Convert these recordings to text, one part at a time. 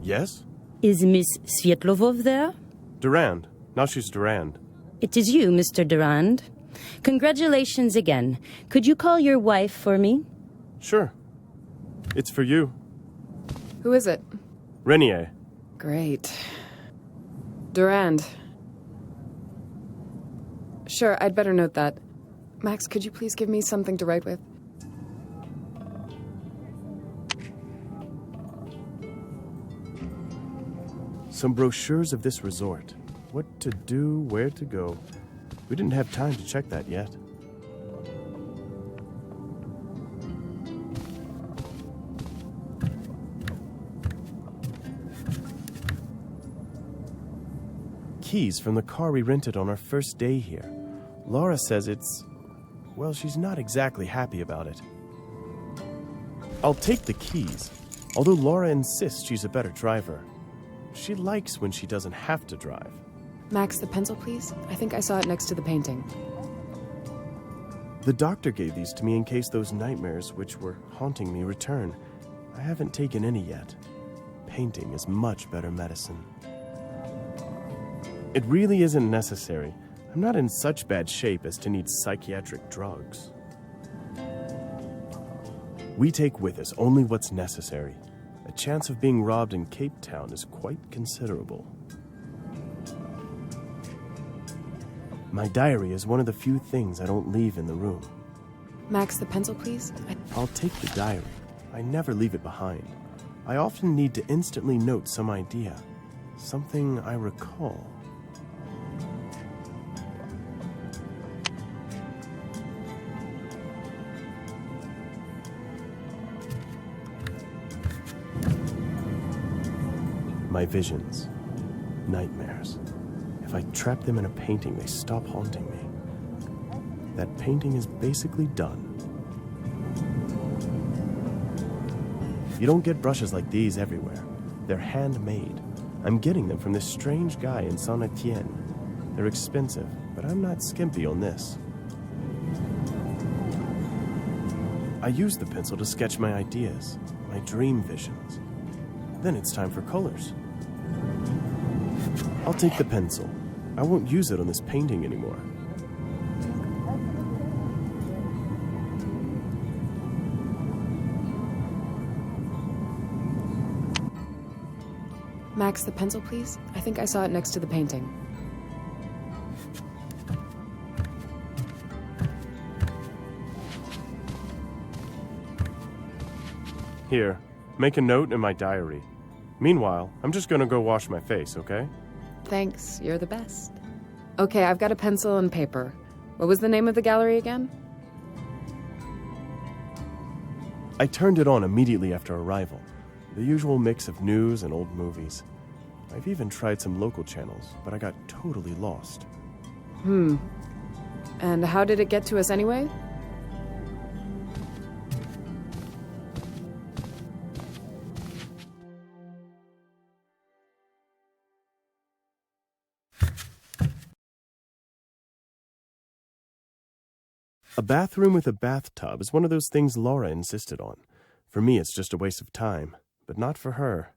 Yes? Is Miss Svetlovov there? Durand. Now she's Durand. It is you, Mr. Durand. Congratulations again. Could you call your wife for me? Sure. It's for you. Who is it? Renier. Great. Durand. Sure, I'd better note that. Max, could you please give me something to write with? Some brochures of this resort. What to do, where to go. We didn't have time to check that yet. Keys from the car we rented on our first day here. Laura says it's... well, she's not exactly happy about it. I'll take the keys, although Laura insists she's a better driver. She likes when she doesn't have to drive. Max, the pencil, please? I think I saw it next to the painting. The doctor gave these to me in case those nightmares which were haunting me return. I haven't taken any yet. Painting is much better medicine. It really isn't necessary. I'm not in such bad shape as to need psychiatric drugs. We take with us only what's necessary. A chance of being robbed in Кейптауне is quite considerable. My diary is one of the few things I don't leave in the room. Max, the pencil, please? I'll take the diary. I never leave it behind. I often need to instantly note some idea, something I recall. My visions, nightmares. If I trap them in a painting, they stop haunting me. That painting is basically done. You don't get brushes like these everywhere. They're handmade. I'm getting them from this strange guy in Saint-Étienne. They're expensive, but I'm not skimpy on this. I use the pencil to sketch my ideas, my dream visions. Then it's time for colors. I'll take the pencil. I won't use it on this painting anymore. Max, the pencil, please? I think I saw it next to the painting. Here, make a note in my diary. Meanwhile, I'm just gonna go wash my face, okay? Thanks, you're the best. Okay, I've got a pencil and paper. What was the name of the gallery again? I turned it on immediately after arrival. The usual mix of news and old movies. I've even tried some local channels, but I got totally lost. And how did it get to us anyway? A bathroom with a bathtub is one of those things Laura insisted on. For me, it's just a waste of time, but not for her.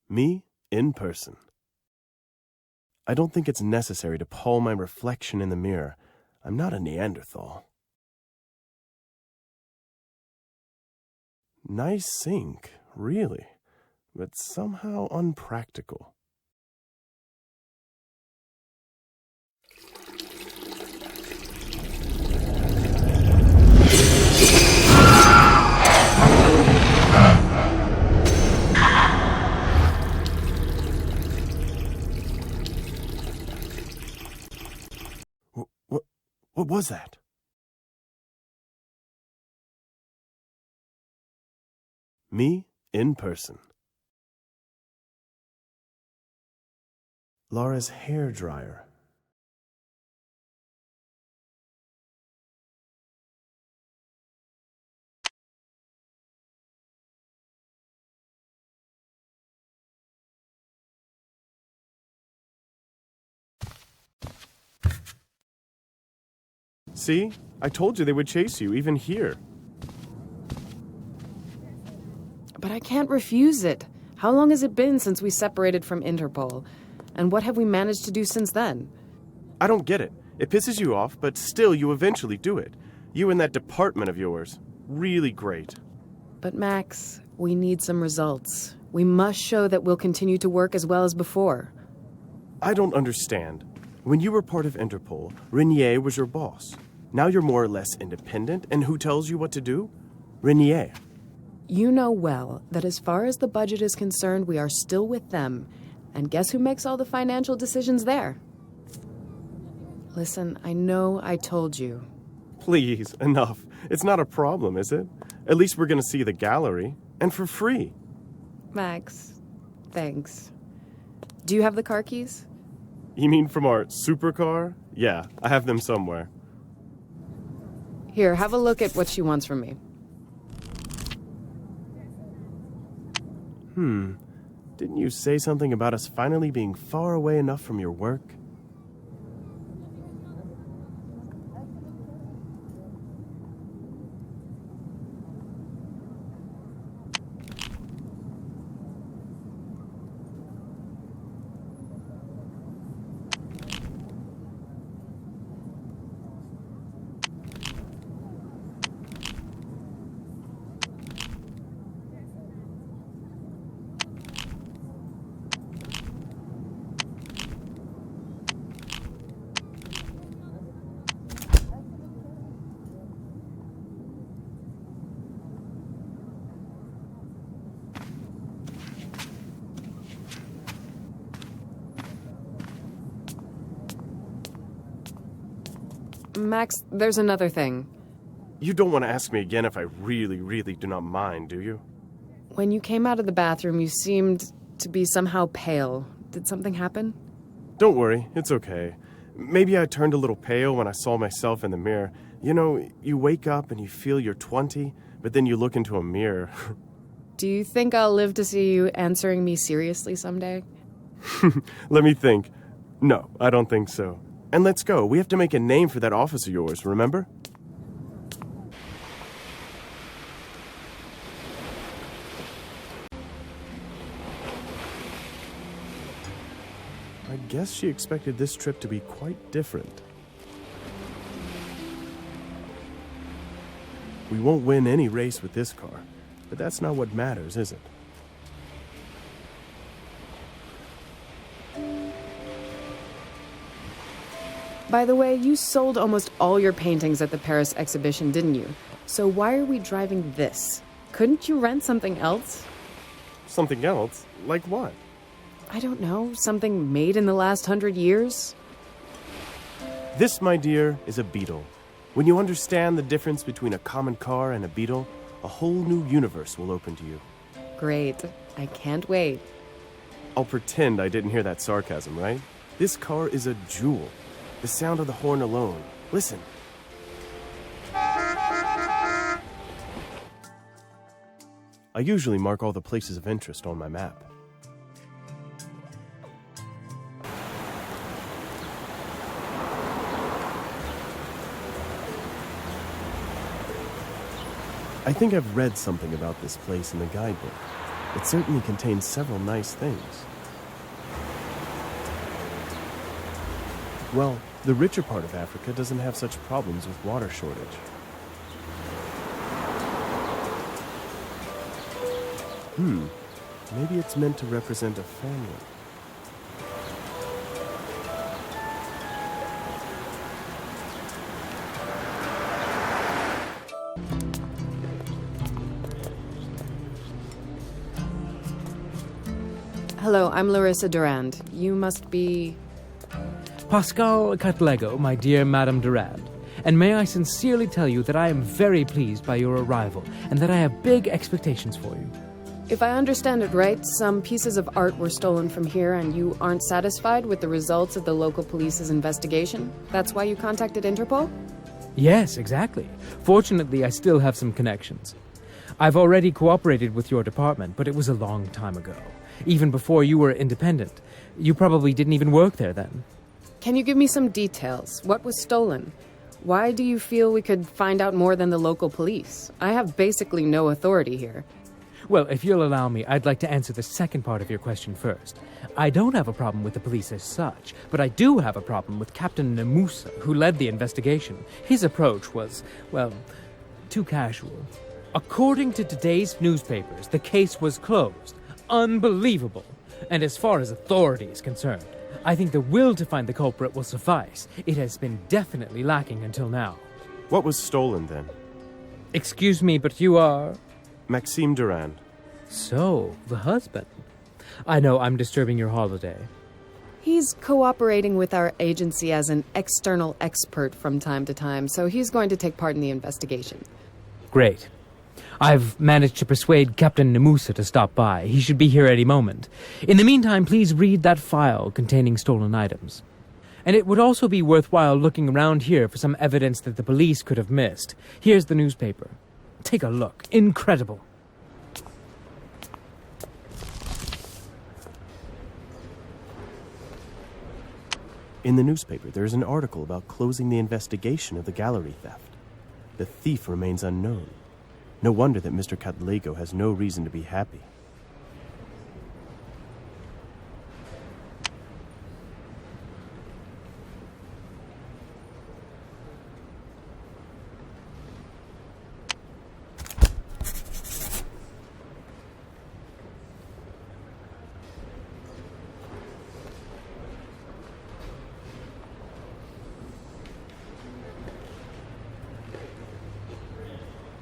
Me, in person. I don't think it's necessary to paw my reflection in the mirror. I'm not a Neanderthal. Nice sink, really, but somehow unpractical. What was that? Me, in person. Laura's hair dryer. See? I told you they would chase you, even here. But I can't refuse it. How long has it been since we separated from Interpol? And what have we managed to do since then? I don't get it. It pisses you off, but still you eventually do it. You and that department of yours. Really great. But Max, we need some results. We must show that we'll continue to work as well as before. I don't understand. When you were part of Interpol, Renier was your boss. Now you're more or less independent, and who tells you what to do? Renier. You know well that as far as the budget is concerned, we are still with them. And guess who makes all the financial decisions there? Listen, I know I told you. Please, enough. It's not a problem, is it? At least we're going to see the gallery, and for free. Max, thanks. Do you have the car keys? You mean from our supercar? Yeah, I have them somewhere. Here, have a look at what she wants from me. Didn't you say something about us finally being far away enough from your work? Max, there's another thing. You don't want to ask me again if I really, really do not mind, do you? When you came out of the bathroom, you seemed to be somehow pale. Did something happen? Don't worry, it's okay. Maybe I turned a little pale when I saw myself in the mirror. You know, you wake up and you feel you're 20, but then you look into a mirror. Do you think I'll live to see you answering me seriously someday? Let me think. No, I don't think so. And let's go. We have to make a name for that office of yours, remember? I guess she expected this trip to be quite different. We won't win any race with this car, but that's not what matters, is it? By the way, you sold almost all your paintings at the Paris exhibition, didn't you? So why are we driving this? Couldn't you rent something else? Something else? Like what? I don't know, something made in the last 100 years? This, my dear, is a Beetle. When you understand the difference between a common car and a Beetle, a whole new universe will open to you. Great. I can't wait. I'll pretend I didn't hear that sarcasm, right? This car is a jewel. The sound of the horn alone. Listen. I usually mark all the places of interest on my map. I think I've read something about this place in the guidebook. It certainly contains several nice things. Well, the richer part of Africa doesn't have such problems with water shortage. Maybe it's meant to represent a family. Hello, I'm Larissa Durand. You must be... Pascal Catlego, my dear Madame Durand. And may I sincerely tell you that I am very pleased by your arrival, and that I have big expectations for you. If I understand it right, some pieces of art were stolen from here and you aren't satisfied with the results of the local police's investigation? That's why you contacted Interpol? Yes, exactly. Fortunately, I still have some connections. I've already cooperated with your department, but it was a long time ago. Even before you were independent. You probably didn't even work there then. Can you give me some details? What was stolen? Why do you feel we could find out more than the local police? I have basically no authority here. Well, if you'll allow me, I'd like to answer the second part of your question first. I don't have a problem with the police as such, but I do have a problem with Captain Namusa, who led the investigation. His approach was, well, too casual. According to today's newspapers, the case was closed. Unbelievable. And as far as authority is concerned, I think the will to find the culprit will suffice. It has been definitely lacking until now. What was stolen then? Excuse me, but you are... Maxime Durand. So, the husband. I know I'm disturbing your holiday. He's cooperating with our agency as an external expert from time to time, so he's going to take part in the investigation. Great. I've managed to persuade Captain Namusa to stop by. He should be here any moment. In the meantime, please read that file containing stolen items. And it would also be worthwhile looking around here for some evidence that the police could have missed. Here's the newspaper. Take a look. Incredible. In the newspaper, there is an article about closing the investigation of the gallery theft. The thief remains unknown. No wonder that Mr. Cadlego has no reason to be happy.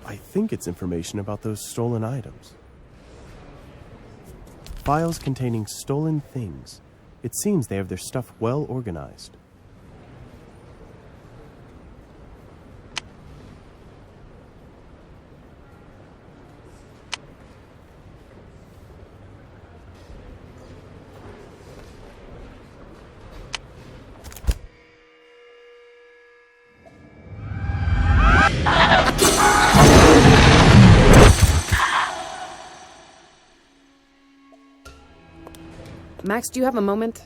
I think it's information about those stolen items. Files containing stolen things. It seems they have their stuff well organized. Max, do you have a moment?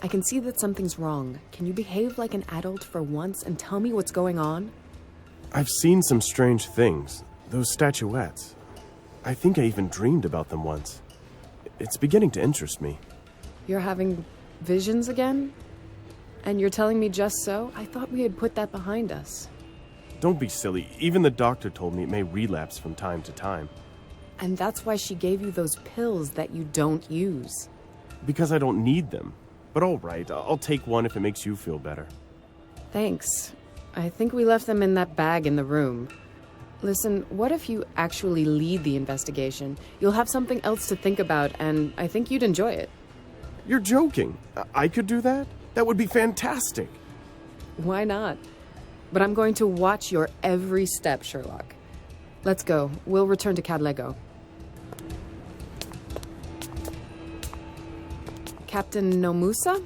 I can see that something's wrong. Can you behave like an adult for once and tell me what's going on? I've seen some strange things. Those statuettes. I think I even dreamed about them once. It's beginning to interest me. You're having visions again? And you're telling me just so? I thought we had put that behind us. Don't be silly. Even the doctor told me it may relapse from time to time. And that's why she gave you those pills that you don't use. Because I don't need them. But all right, I'll take one if it makes you feel better. Thanks. I think we left them in that bag in the room. Listen, what if you actually lead the investigation? You'll have something else to think about, and I think you'd enjoy it. You're joking. I could do that? That would be fantastic. Why not? But I'm going to watch your every step, Sherlock. Let's go. We'll return to Cadlego. Captain Nomusa?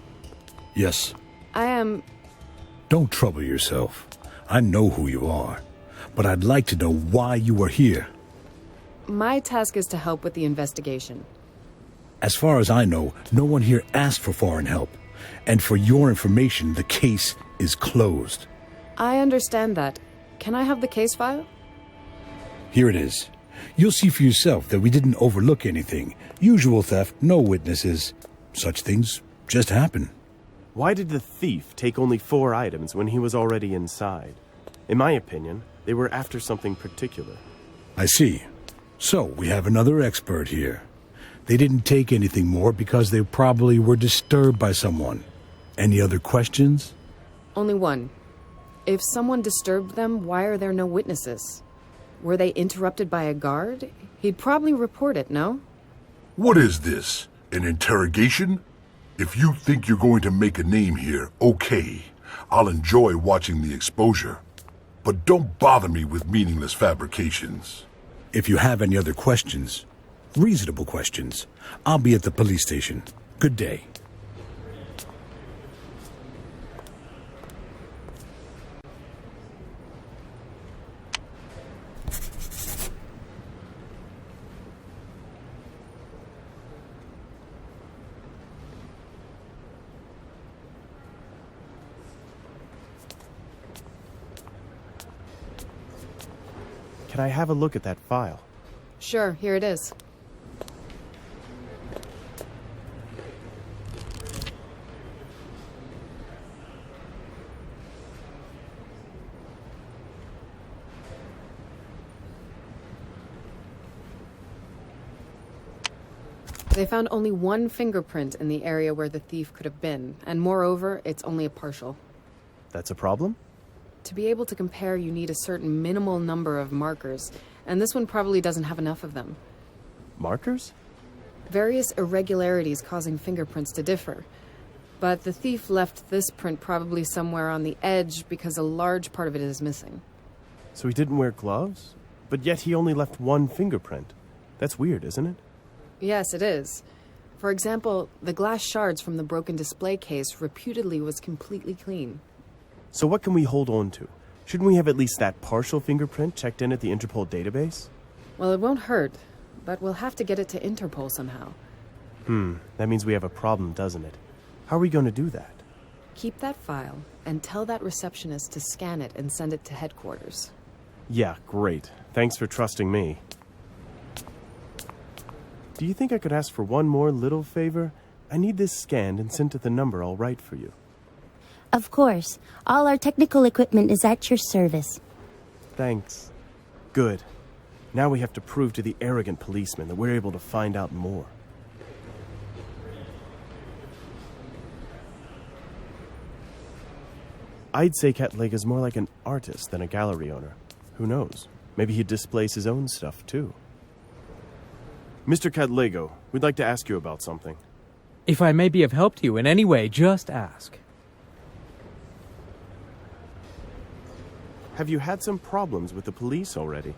Yes. I am... Don't trouble yourself. I know who you are. But I'd like to know why you are here. My task is to help with the investigation. As far as I know, no one here asked for foreign help. And for your information, the case is closed. I understand that. Can I have the case file? Here it is. You'll see for yourself that we didn't overlook anything. Usual theft, no witnesses. Such things just happen. Why did the thief take only 4 items when he was already inside? In my opinion, they were after something particular. I see. So, we have another expert here. They didn't take anything more because they probably were disturbed by someone. Any other questions? Only one. If someone disturbed them, why are there no witnesses? Were they interrupted by a guard? He'd probably report it, no? What is this? An interrogation? If you think you're going to make a name here, okay. I'll enjoy watching the exposure. But don't bother me with meaningless fabrications. If you have any other questions, reasonable questions, I'll be at the police station. Good day. can I have a look at that file? Sure, here it is. They found only one fingerprint in the area where the thief could have been, and moreover, it's only a partial. That's a problem? To be able to compare, you need a certain minimal number of markers, and this one probably doesn't have enough of them. Markers? Various irregularities causing fingerprints to differ. But the thief left this print probably somewhere on the edge because a large part of it is missing. So he didn't wear gloves? But yet he only left one fingerprint. That's weird, isn't it? Yes, it is. For example, the glass shards from the broken display case reputedly was completely clean. So what can we hold on to? Shouldn't we have at least that partial fingerprint checked in at the Interpol database? Well, it won't hurt, but we'll have to get it to Interpol somehow. That means we have a problem, doesn't it? How are we going to do that? Keep that file and tell that receptionist to scan it and send it to headquarters. Yeah, great. Thanks for trusting me. Do you think I could ask for one more little favor? I need this scanned and sent to the number I'll write for you. Of course. All our technical equipment is at your service. Thanks. Good. Now we have to prove to the arrogant policeman that we're able to find out more. I'd say Catlega's more like an artist than a gallery owner. Who knows? Maybe he'd displace his own stuff, too. Mr. Catlega, we'd like to ask you about something. If I may be of help to you in any way, just ask. Have you had some problems with the police already?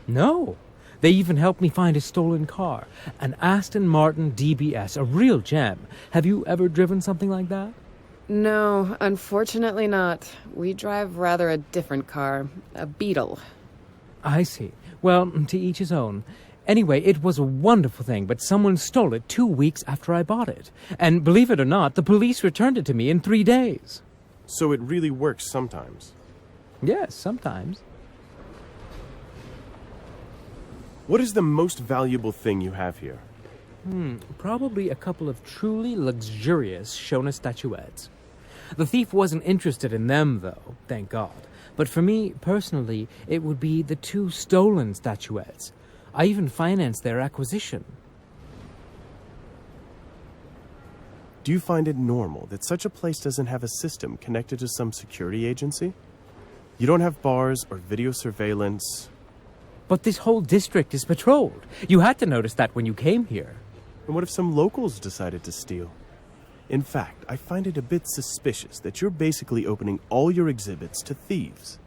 No. They even helped me find a stolen car. An Aston Martin DBS, a real gem. Have you ever driven something like that? No, unfortunately not. We drive rather a different car, a Beetle. I see. Well, to each his own. Anyway, it was a wonderful thing, but someone stole it 2 weeks after I bought it. And believe it or not, the police returned it to me in 3 days. So it really works sometimes. Yes, sometimes. What is the most valuable thing you have here? Probably a couple of truly luxurious Shona statuettes. The thief wasn't interested in them, though, thank God. But for me, personally, it would be the 2 stolen statuettes. I even financed their acquisition. Do you find it normal that such a place doesn't have a system connected to some security agency? You don't have bars or video surveillance. But this whole district is patrolled. You had to notice that when you came here. And what if some locals decided to steal? In fact, I find it a bit suspicious that you're basically opening all your exhibits to thieves.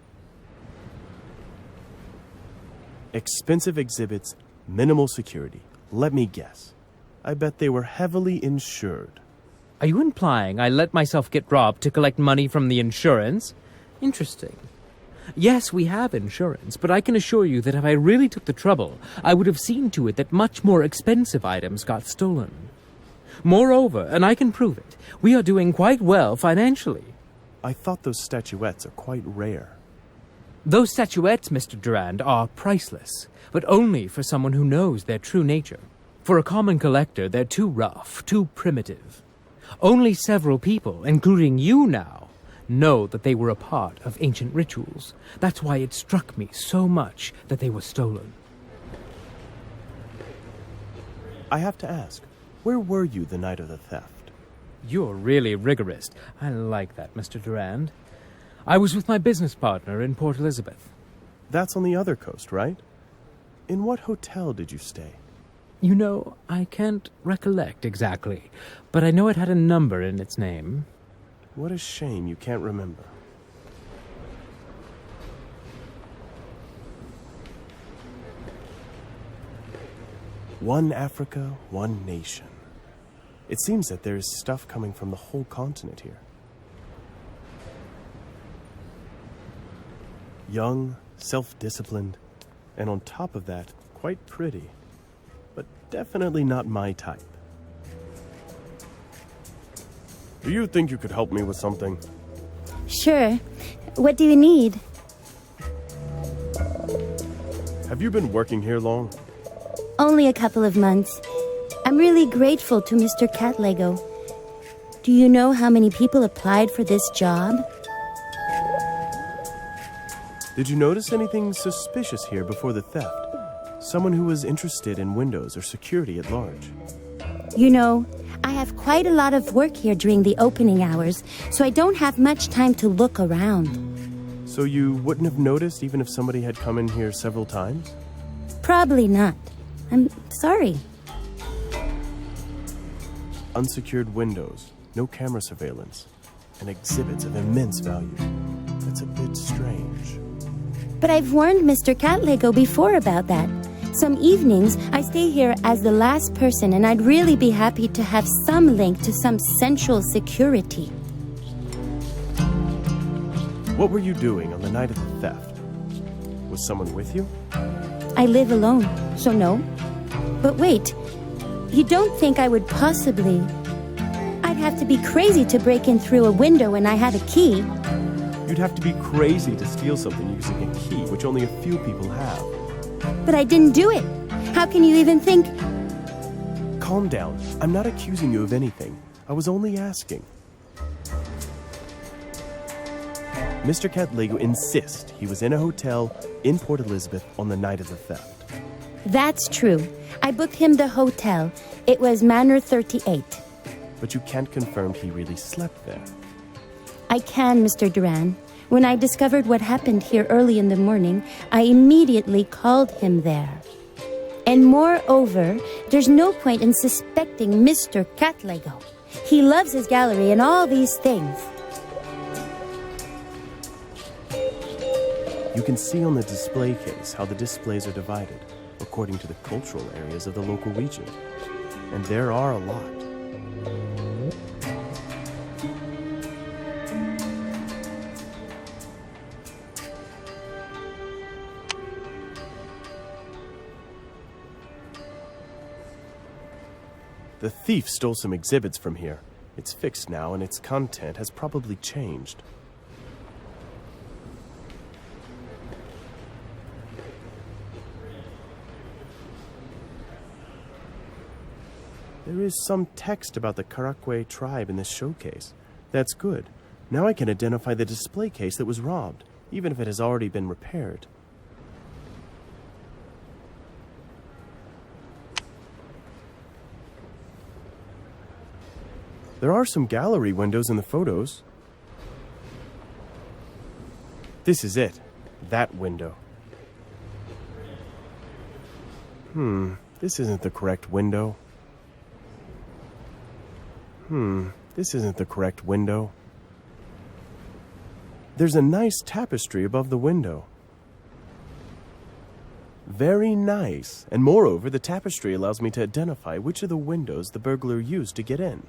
Expensive exhibits, minimal security. Let me guess. I bet they were heavily insured. Are you implying I let myself get robbed to collect money from the insurance? Interesting. Yes, we have insurance, but I can assure you that if I really took the trouble, I would have seen to it that much more expensive items got stolen. Moreover, and I can prove it, we are doing quite well financially. I thought those statuettes are quite rare. Those statuettes, Mr. Durand, are priceless, but only for someone who knows their true nature. For a common collector, they're too rough, too primitive. Only several people, including you now, know that they were a part of ancient rituals. That's why it struck me so much that they were stolen. I have to ask, where were you the night of the theft? You're really rigorous. I like that, Mr. Durand. I was with my business partner in Port Elizabeth. That's on the other coast, right? In what hotel did you stay? You know, I can't recollect exactly, but I know it had a number in its name. What a shame you can't remember. One Africa, one nation. It seems that there is stuff coming from the whole continent here. Young, self-disciplined, and on top of that, quite pretty. But definitely not my type. Do you think you could help me with something? Sure. What do you need? Have you been working here long? Only a couple of months. I'm really grateful to Mr. Catlego. Do you know how many people applied for this job? Did you notice anything suspicious here before the theft? Someone who was interested in windows or security at large. You know, I have quite a lot of work here during the opening hours, so I don't have much time to look around. So you wouldn't have noticed even if somebody had come in here several times? Probably not. I'm sorry. Unsecured windows, no camera surveillance, and exhibits of immense value. That's a bit strange. But I've warned Mr. Catlego before about that. Some evenings, I stay here as the last person, and I'd really be happy to have some link to some central security. What were you doing on the night of the theft? Was someone with you? I live alone, so no. But wait, you don't think I would possibly... I'd have to be crazy to break in through a window when I had a key. You'd have to be crazy to steal something using a key, which only a few people have. But I didn't do it. How can you even think... Calm down. I'm not accusing you of anything. I was only asking. Mr. Catlego insists he was in a hotel in Port Elizabeth on the night of the theft. That's true. I booked him the hotel. It was Manor 38. But you can't confirm he really slept there. I can, Mr. Duran. When I discovered what happened here early in the morning, I immediately called him there. And moreover, there's no point in suspecting Mr. Catlego. He loves his gallery and all these things. You can see on the display case how the displays are divided according to the cultural areas of the local region. And there are a lot. The thief stole some exhibits from here. It's fixed now, and its content has probably changed. There is some text about the Karakwe tribe in this showcase. That's good. Now I can identify the display case that was robbed, even if it has already been repaired. There are some gallery windows in the photos. This is it. That window. This isn't the correct window. This isn't the correct window. There's a nice tapestry above the window. Very nice. And moreover, the tapestry allows me to identify which of the windows the burglar used to get in.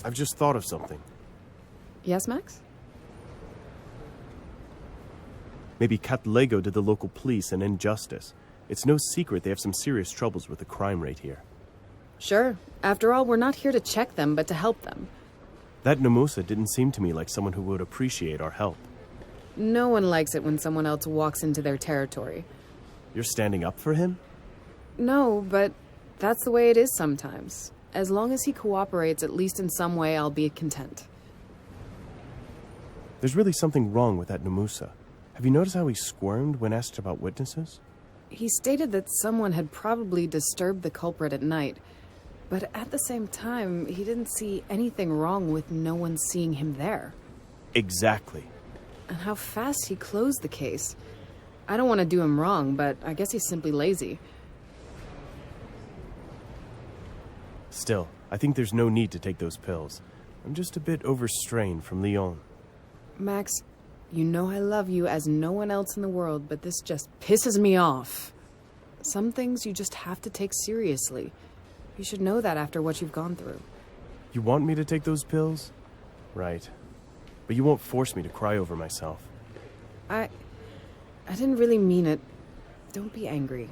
I've just thought of something. Yes, Max? Maybe Catlego did the local police an injustice. It's no secret they have some serious troubles with the crime rate here. Sure. After all, we're not here to check them, but to help them. That Namusa didn't seem to me like someone who would appreciate our help. No one likes it when someone else walks into their territory. You're standing up for him? No, but that's the way it is sometimes. As long as he cooperates, at least in some way, I'll be content. There's really something wrong with that Namusa. Have you noticed how he squirmed when asked about witnesses? He stated that someone had probably disturbed the culprit at night, but at the same time, he didn't see anything wrong with no one seeing him there. Exactly. And how fast he closed the case. I don't want to do him wrong, but I guess he's simply lazy. Still, I think there's no need to take those pills. I'm just a bit overstrained from Lyon. Max, you know I love you as no one else in the world, but this just pisses me off. Some things you just have to take seriously. You should know that after what you've gone through. You want me to take those pills? Right. But you won't force me to cry over myself. I didn't really mean it. don't be angry.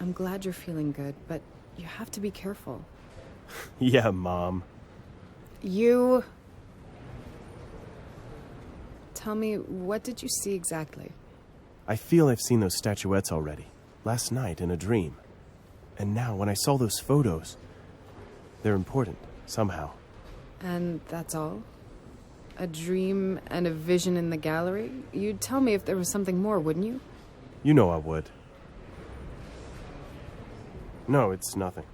I'm glad you're feeling good, but you have to be careful. Yeah, Mom. You... Tell me, what did you see exactly? I feel I've seen those statuettes already. Last night in a dream. And now, when I saw those photos, they're important, somehow. And that's all? A dream and a vision in the gallery? You'd tell me if there was something more, wouldn't you? You know I would. No, it's nothing.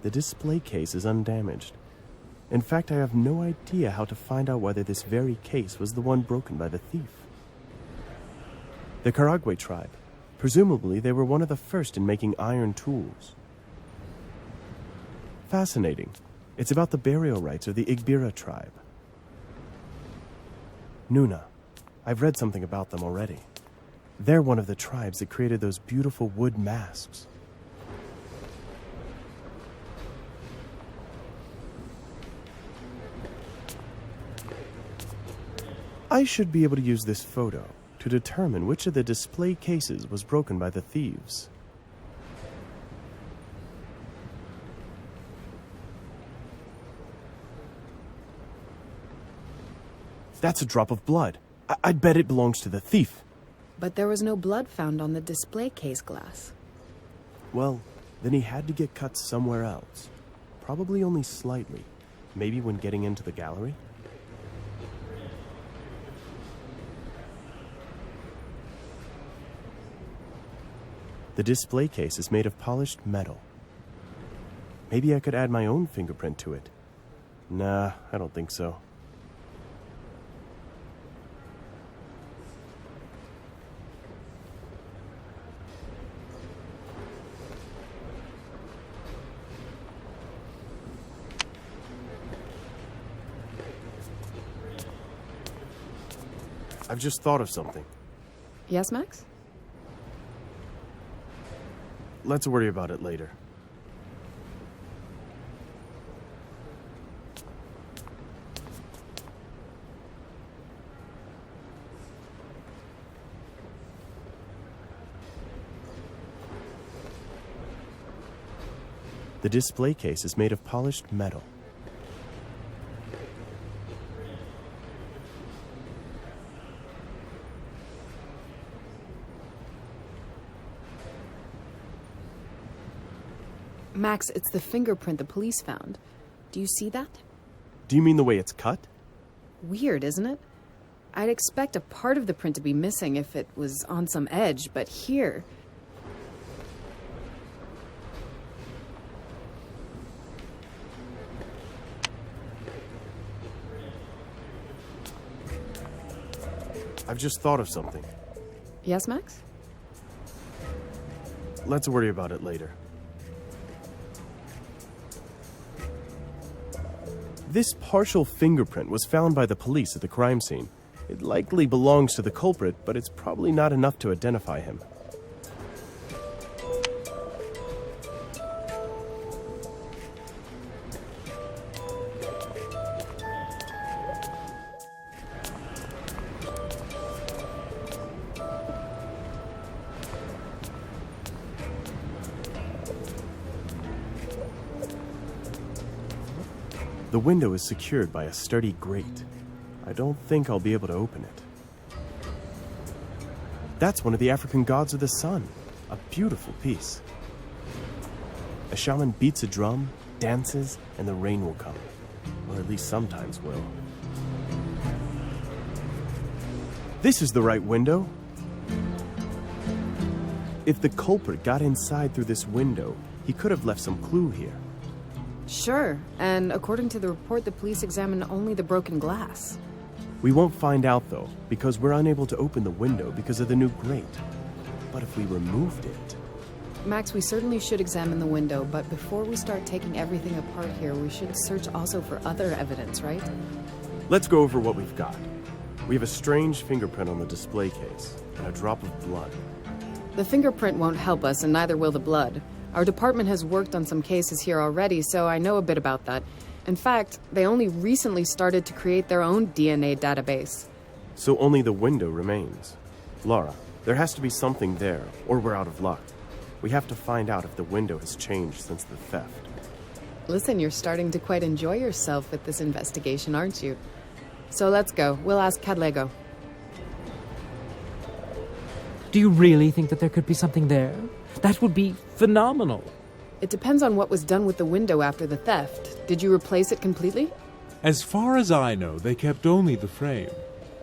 The display case is undamaged. In fact, I have no idea how to find out whether this very case was the one broken by the thief. The Karagwe tribe. Presumably, they were one of the first in making iron tools. Fascinating. It's about the burial rites of the Igbira tribe. Nuna. I've read something about them already. They're one of the tribes that created those beautiful wood masks. I should be able to use this photo to determine which of the display cases was broken by the thieves. That's a drop of blood. I'd bet it belongs to the thief. But there was no blood found on the display case glass. Well, then he had to get cut somewhere else. Probably only slightly. Maybe when getting into the gallery? The display case is made of polished metal. Maybe I could add my own fingerprint to it. Nah, I don't think so. I've just thought of something. Yes, Max? Let's worry about it later. The display case is made of polished metal. Max, it's the fingerprint the police found. Do you see that? Do you mean the way it's cut? Weird, isn't it? I'd expect a part of the print to be missing if it was on some edge, but here... I've just thought of something. Yes, Max? Let's worry about it later. This partial fingerprint was found by the police at the crime scene. It likely belongs to the culprit, but it's probably not enough to identify him. The window is secured by a sturdy grate. I don't think I'll be able to open it. That's one of the African gods of the sun. A beautiful piece. A shaman beats a drum, dances, and the rain will come. Or at least sometimes will. This is the right window. If the culprit got inside through this window, he could have left some clue here. Sure, and according to the report, the police examined only the broken glass. We won't find out, though, because we're unable to open the window because of the new grate. But if we removed it... Max, we certainly should examine the window, but before we start taking everything apart here, we should search also for other evidence, right? Let's go over what we've got. We have a strange fingerprint on the display case, and a drop of blood. The fingerprint won't help us, and neither will the blood. Our department has worked on some cases here already, so I know a bit about that. In fact, they only recently started to create their own DNA database. So only the window remains. Lara, there has to be something there, or we're out of luck. We have to find out if the window has changed since the theft. Listen, you're starting to quite enjoy yourself with this investigation, aren't you? So let's go. We'll ask Cadlego. Do you really think that there could be something there? That would be phenomenal. It depends on what was done with the window after the theft. Did you replace it completely? As far as I know, they kept only the frame.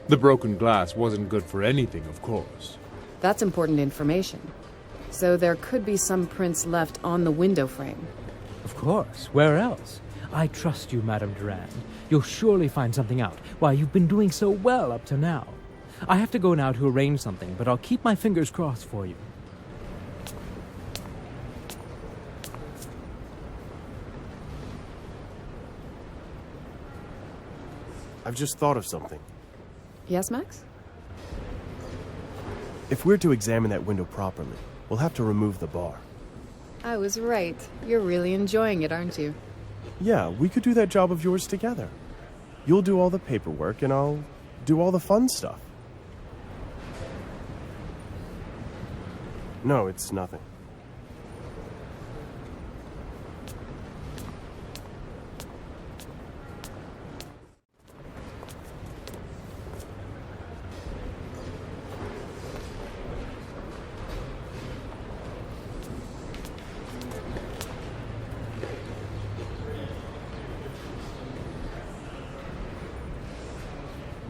The broken glass wasn't good for anything, of course. That's important information. So there could be some prints left on the window frame. Of course. Where else? I trust you, Madame Durand. You'll surely find something out. Why, you've been doing so well up to now. I have to go now to arrange something, but I'll keep my fingers crossed for you. I've just thought of something. Yes, Max? If we're to examine that window properly, we'll have to remove the bar. I was right. You're really enjoying it, aren't you? Yeah, we could do that job of yours together. You'll do all the paperwork, and I'll do all the fun stuff. No, it's nothing.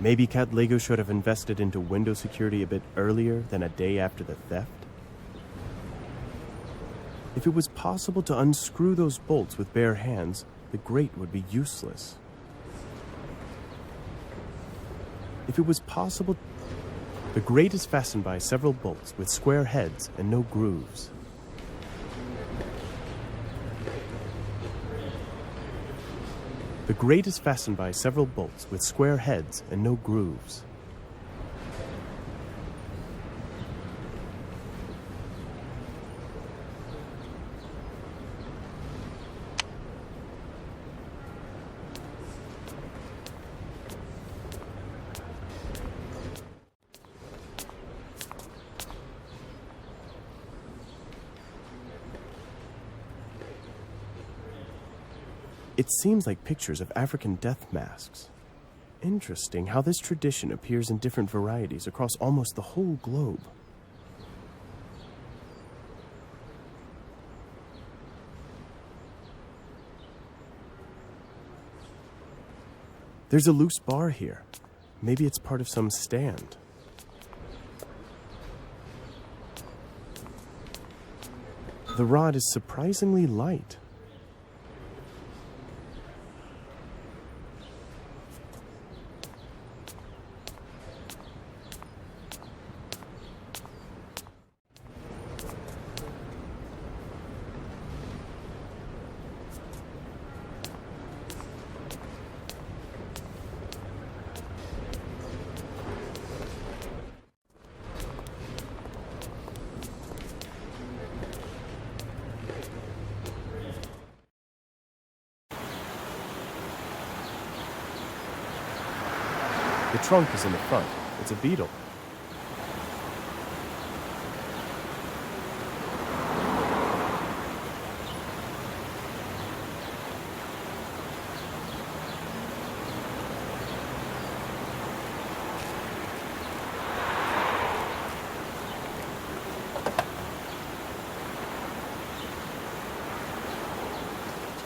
Maybe Cadlego should have invested into window security a bit earlier than a day after the theft? If it was possible to unscrew those bolts with bare hands, the grate would be useless. If it was possible... The grate is fastened by several bolts with square heads and no grooves. The grate is fastened by several bolts with square heads and no grooves. It seems like pictures of African death masks. Interesting how this tradition appears in different varieties across almost the whole globe. There's a loose bar here. Maybe it's part of some stand. The rod is surprisingly light. The trunk is in the front. It's a beetle.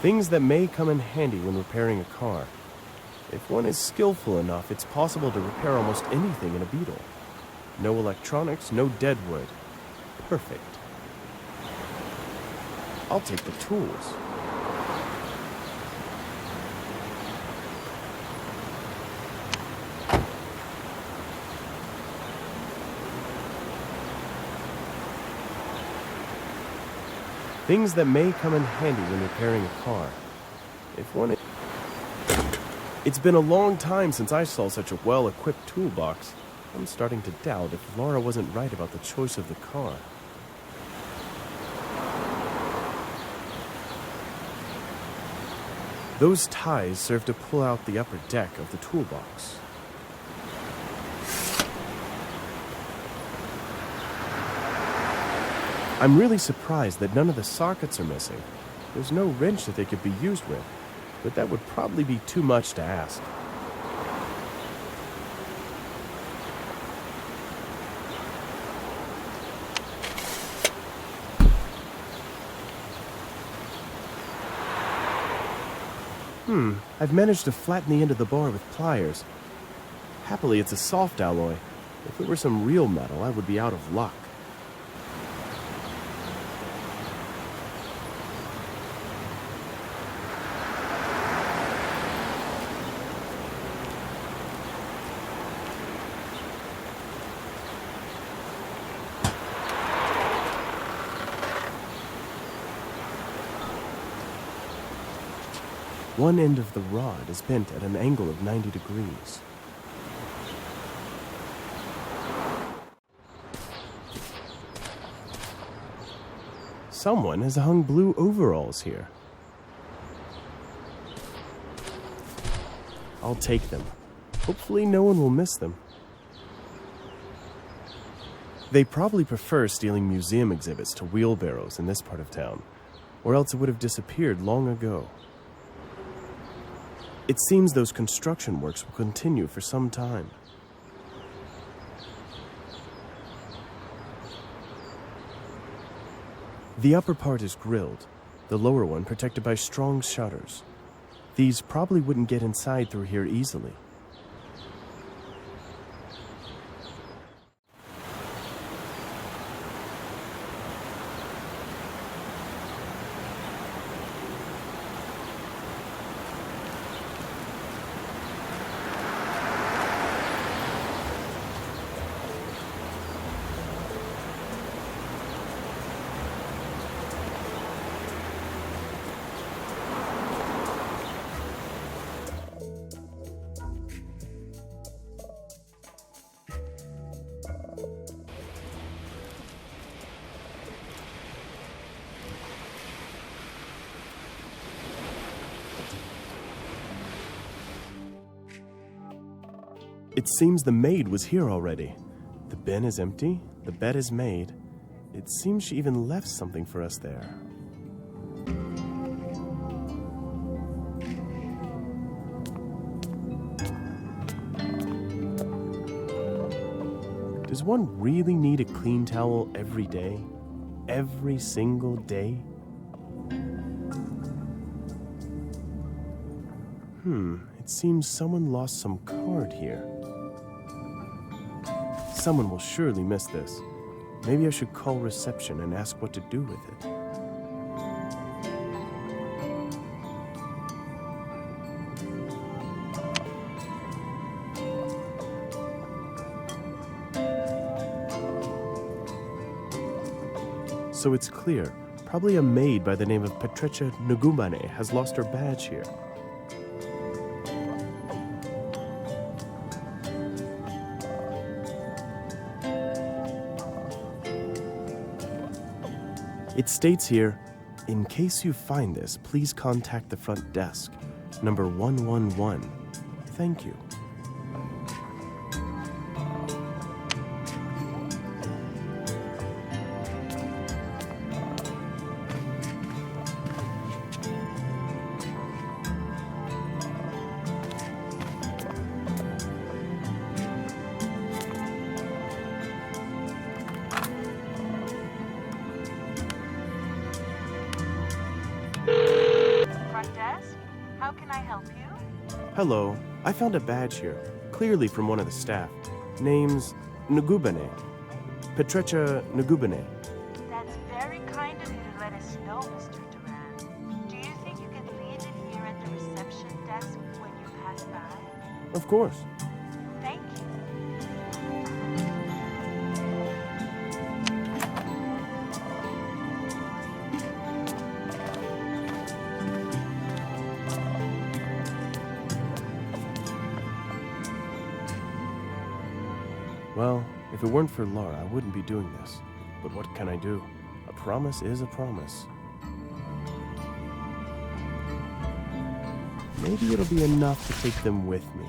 Things that may come in handy when repairing a car. If one is skillful enough, it's possible to repair almost anything in a beetle. No electronics, no dead wood. Perfect. I'll take the tools. Things that may come in handy when repairing a car. If one is... It's been a long time since I saw such a well-equipped toolbox. I'm starting to doubt if Laura wasn't right about the choice of the car. Those ties serve to pull out the upper deck of the toolbox. I'm really surprised that none of the sockets are missing. There's no wrench that they could be used with, but that would probably be too much to ask. I've managed to flatten the end of the bar with pliers. Happily, it's a soft alloy. If it were some real metal, I would be out of luck. One end of the rod is bent at an angle of 90 degrees. Someone has hung blue overalls here. I'll take them. Hopefully no one will miss them. They probably prefer stealing museum exhibits to wheelbarrows in this part of town, or else it would have disappeared long ago. It seems those construction works will continue for some time. The upper part is grilled, the lower one protected by strong shutters. These probably wouldn't get inside through here easily. It seems the maid was here already. The bin is empty, the bed is made. It seems she even left something for us there. Does one really need a clean towel every day? Every single day? It seems someone lost some card here. Someone will surely miss this. Maybe I should call reception and ask what to do with it. So it's clear, probably a maid by the name of Patricia Nugumane has lost her badge here. It states here, in case you find this, please contact the front desk, number 111. Thank you. Hello, I found a badge here, clearly from one of the staff. Name's Nugubane. Patricia Nugubane. That's very kind of you to let us know, Mr. Duran. Do you think you can leave it here at the reception desk when you pass by? Of course. Thank you. Well, if it weren't for Lara, I wouldn't be doing this. But what can I do? A promise is a promise. Maybe it'll be enough to take them with me.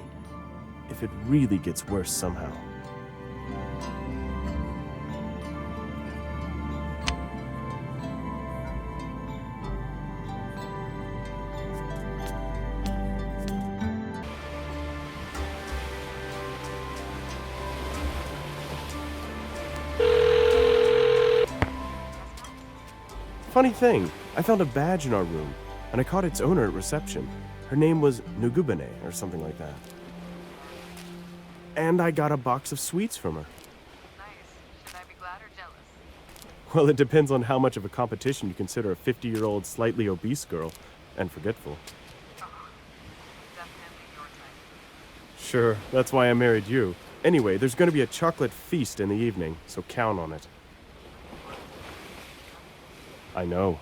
If it really gets worse somehow. Funny thing, I found a badge in our room, and I caught its owner at reception. Her name was Nugubane, or something like that. And I got a box of sweets from her. Nice. Should I be glad or jealous? Well, it depends on how much of a competition you consider a 50-year-old slightly obese girl, and forgetful. Oh, definitely your type. Sure, that's why I married you. Anyway, there's going to be a chocolate feast in the evening, so count on it. I know.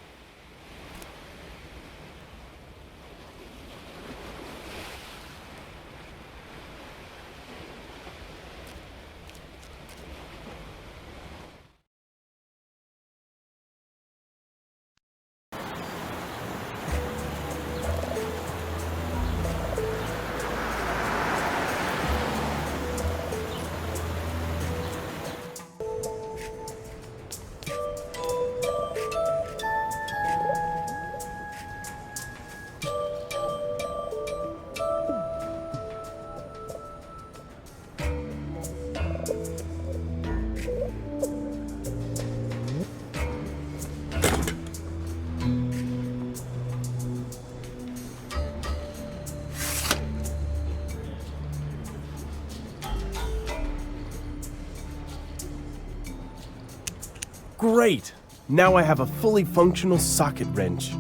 Great! Now I have a fully functional socket wrench.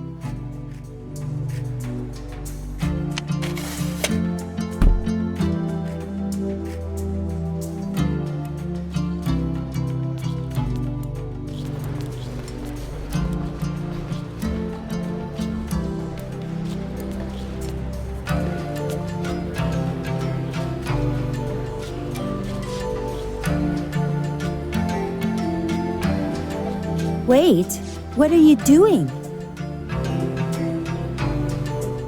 Wait, what are you doing?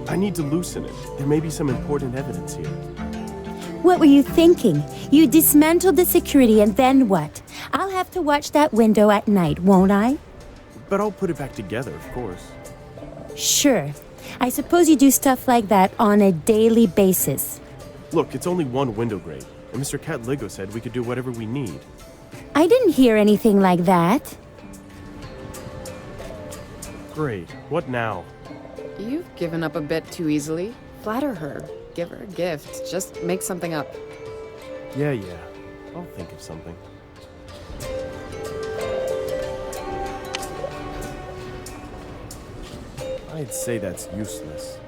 I need to loosen it. There may be some important evidence here. What were you thinking? You dismantled the security and then what? I'll have to watch that window at night, won't I? But I'll put it back together, of course. Sure. I suppose you do stuff like that on a daily basis. Look, it's only one window grate, and Mr. Cat Lego said we could do whatever we need. I didn't hear anything like that. Great. What now? You've given up a bit too easily. Flatter her. Give her a gift. Just make something up. Yeah. I'll think of something. I'd say that's useless.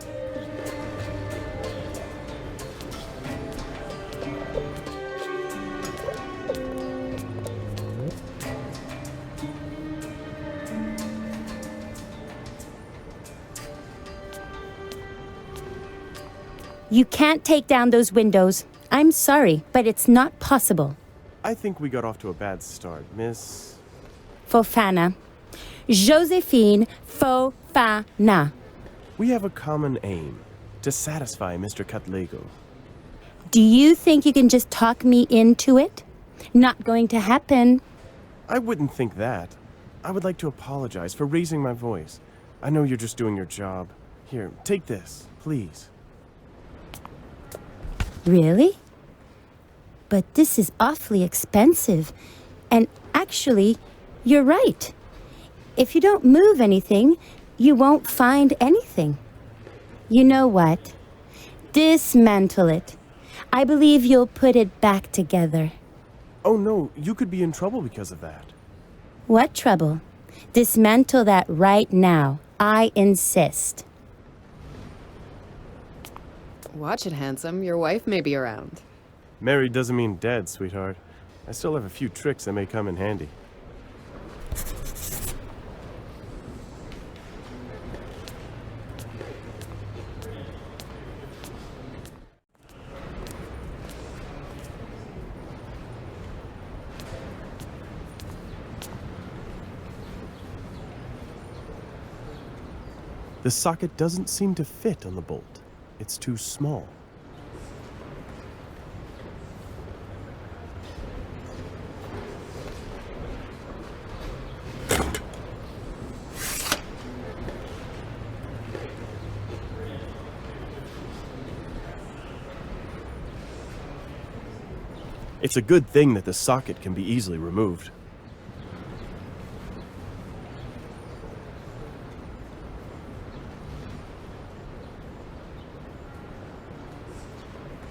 You can't take down those windows. I'm sorry, but it's not possible. I think we got off to a bad start, Miss... Fofana. Josephine Fofana. We have a common aim, to satisfy Mr. Cutlego. Do you think you can just talk me into it? Not going to happen. I wouldn't think that. I would like to apologize for raising my voice. I know you're just doing your job. Here, take this, please. Really? But this is awfully expensive. And actually, you're right. If you don't move anything, you won't find anything. You know what? Dismantle it. I believe you'll put it back together. Oh no, you could be in trouble because of that. What trouble? Dismantle that right now. I insist. Watch it, handsome. Your wife may be around. Married doesn't mean dead, sweetheart. I still have a few tricks that may come in handy. The socket doesn't seem to fit on the bolt. It's too small. It's a good thing that the socket can be easily removed.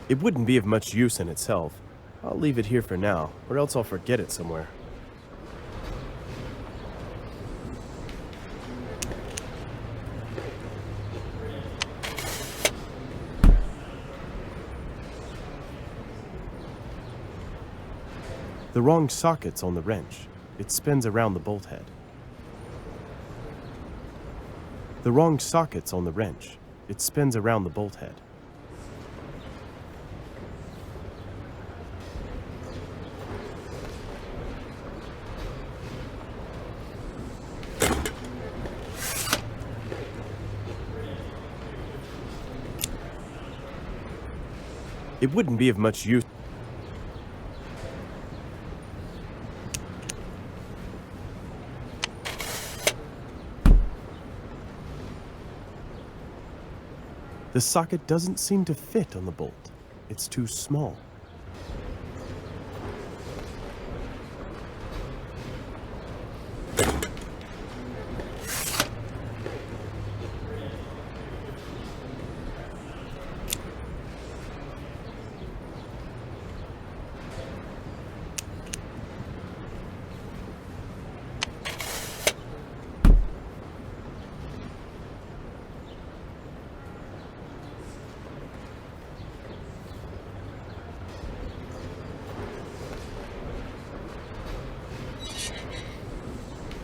It wouldn't be of much use in itself. I'll leave it here for now, or else I'll forget it somewhere. The wrong socket's on the wrench. It spins around the bolt head. The wrong socket's on the wrench. It spins around the bolt head. It wouldn't be of much use. The socket doesn't seem to fit on the bolt. It's too small.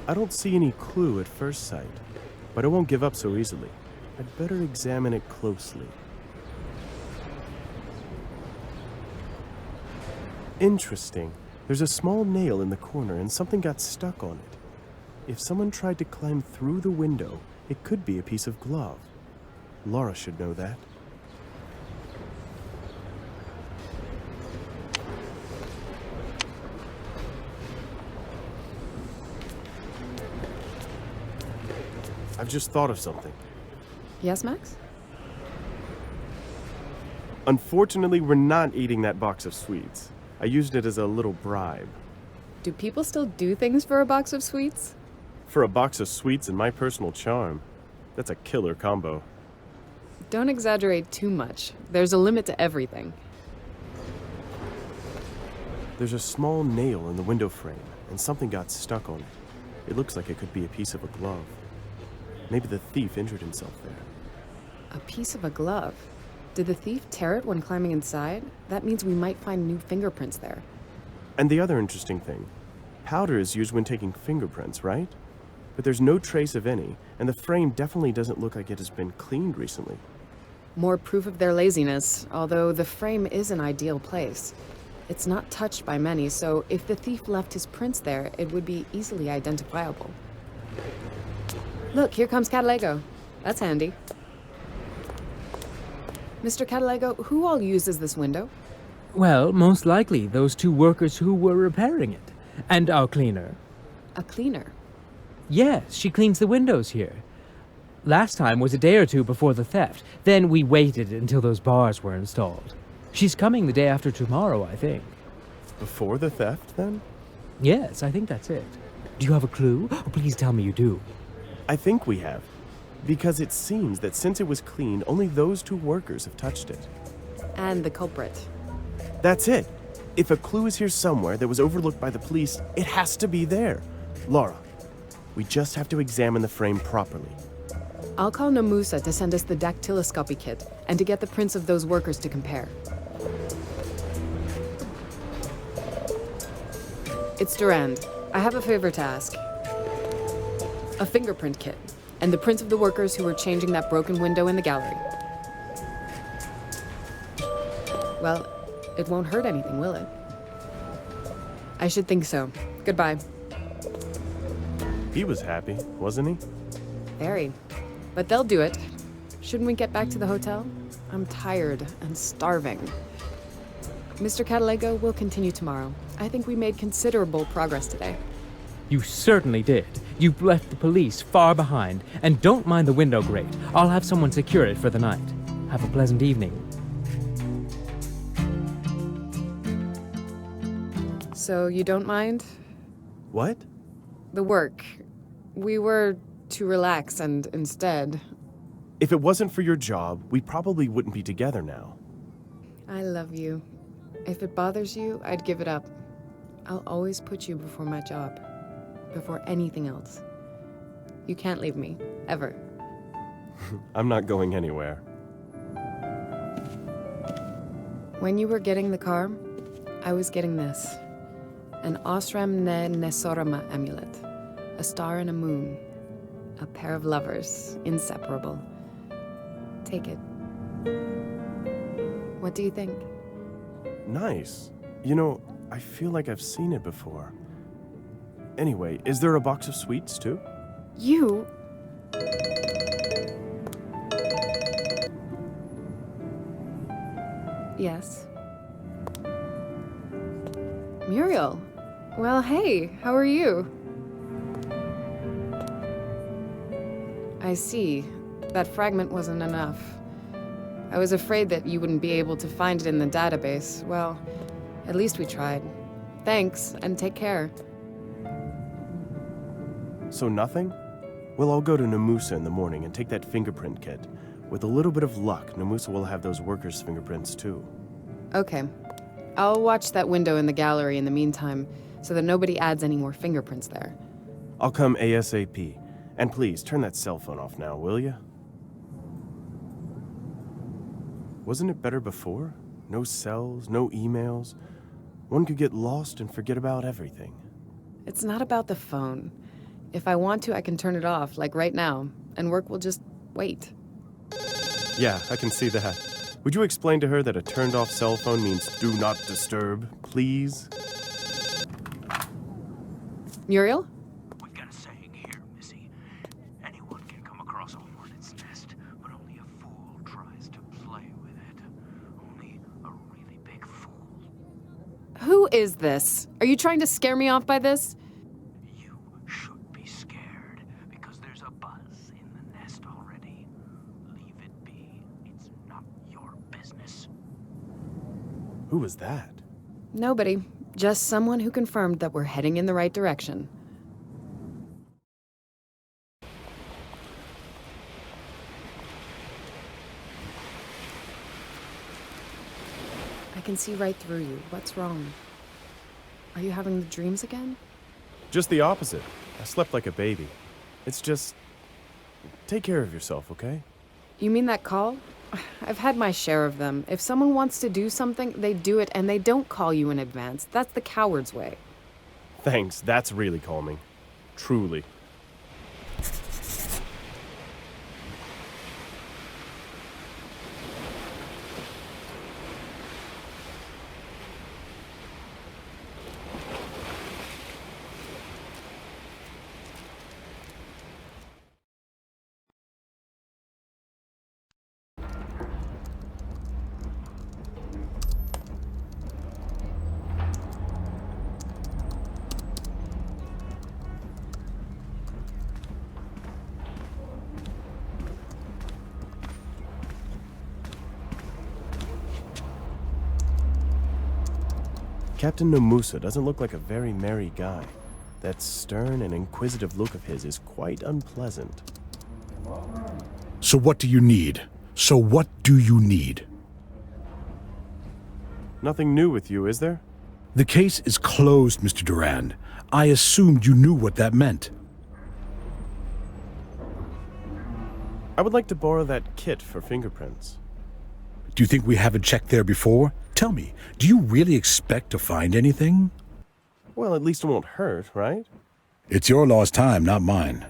I don't see any clue at first sight, but I won't give up so easily. I'd better examine it closely. Interesting. There's a small nail in the corner and something got stuck on it. If someone tried to climb through the window, it could be a piece of glove. Laura should know that. I've just thought of something. Yes, Max? Unfortunately, we're not eating that box of sweets. I used it as a little bribe. Do people still do things for a box of sweets? For a box of sweets and my personal charm, that's a killer combo. Don't exaggerate too much. There's a limit to everything. There's a small nail in the window frame, and something got stuck on it. It looks like it could be a piece of a glove. Maybe the thief injured himself there. A piece of a glove? Did the thief tear it when climbing inside? That means we might find new fingerprints there. And the other interesting thing, powder is used when taking fingerprints, right? But there's no trace of any, and the frame definitely doesn't look like it has been cleaned recently. More proof of their laziness, although the frame is an ideal place. It's not touched by many, so if the thief left his prints there, it would be easily identifiable. Look, here comes Catalego. That's handy. Mr. Catalego, who all uses this window? Well, most likely those two workers who were repairing it. And our cleaner. A cleaner? Yes, she cleans the windows here. Last time was a day or two before the theft. Then we waited until those bars were installed. She's coming the day after tomorrow, I think. Before the theft, then? Yes, I think that's it. Do you have a clue? Oh, please tell me you do. I think we have. Because it seems that since it was cleaned, only those two workers have touched it. And the culprit. That's it. If a clue is here somewhere that was overlooked by the police, it has to be there. Laura, we just have to examine the frame properly. I'll call Namusa to send us the dactyloscopy kit and to get the prints of those workers to compare. It's Durand. I have a favor to ask. A fingerprint kit, and the prints of the workers who were changing that broken window in the gallery. Well, it won't hurt anything, will it? I should think so. Goodbye. He was happy, wasn't he? Very. But they'll do it. Shouldn't we get back to the hotel? I'm tired and starving. Mr. Catalego will continue tomorrow. I think we made considerable progress today. You certainly did. You've left the police far behind. And don't mind the window grate. I'll have someone secure it for the night. Have a pleasant evening. So you don't mind? What? The work. We were to relax and instead... If it wasn't for your job, we probably wouldn't be together now. I love you. If it bothers you, I'd give it up. I'll always put you before my job. Before anything else. You can't leave me. Ever. I'm not going anywhere. When you were getting the car, I was getting this. An Osram ne Nesorama amulet. A star and a moon. A pair of lovers. Inseparable. Take it. What do you think? Nice. You know, I feel like I've seen it before. Anyway, is there a box of sweets, too? You... Yes. Muriel. Well, hey, how are you? I see. That fragment wasn't enough. I was afraid that you wouldn't be able to find it in the database. Well, at least we tried. Thanks, and take care. So nothing? Well, I'll go to Namusa in the morning and take that fingerprint kit. With a little bit of luck, Namusa will have those workers' fingerprints too. Okay. I'll watch that window in the gallery in the meantime, so that nobody adds any more fingerprints there. I'll come ASAP. And please, turn that cell phone off now, will ya? Wasn't it better before? No cells, no emails. One could get lost and forget about everything. It's not about the phone. If I want to, I can turn it off, like right now, and work will just wait. Yeah, I can see that. Would you explain to her that a turned-off cell phone means do not disturb, please? Muriel? We've got a saying here, Missy. Anyone can come across a hornet's nest, but only a fool tries to play with it. Only a really big fool. Who is this? Are you trying to scare me off by this? You should be scared, because there's a buzz in the nest already. Leave it be. It's not your business. Who was that? Nobody. Just someone who confirmed that we're heading in the right direction. I can see right through you. What's wrong? Are you having the dreams again? Just the opposite. I slept like a baby. It's just... Take care of yourself, okay? You mean that call? I've had my share of them. If someone wants to do something, they do it and they don't call you in advance. That's the coward's way. Thanks, that's really calming. Truly. Captain Namusa doesn't look like a very merry guy. That stern and inquisitive look of his is quite unpleasant. So what do you need? Nothing new with you, is there? The case is closed, Mr. Durand. I assumed you knew what that meant. I would like to borrow that kit for fingerprints. Do you think we haven't checked there before? Tell me, do you really expect to find anything? Well, at least it won't hurt, right? It's your lost time, not mine.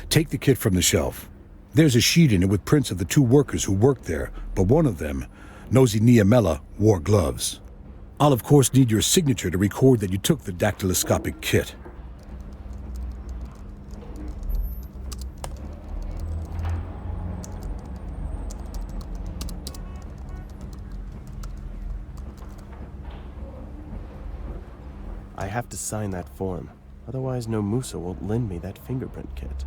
Take the kit from the shelf. There's a sheet in it with prints of the two workers who worked there, but one of them, Nosy Niamela, wore gloves. I'll of course need your signature to record that you took the dactyloscopic kit. I have to sign that form. Otherwise, no Musa won't lend me that fingerprint kit.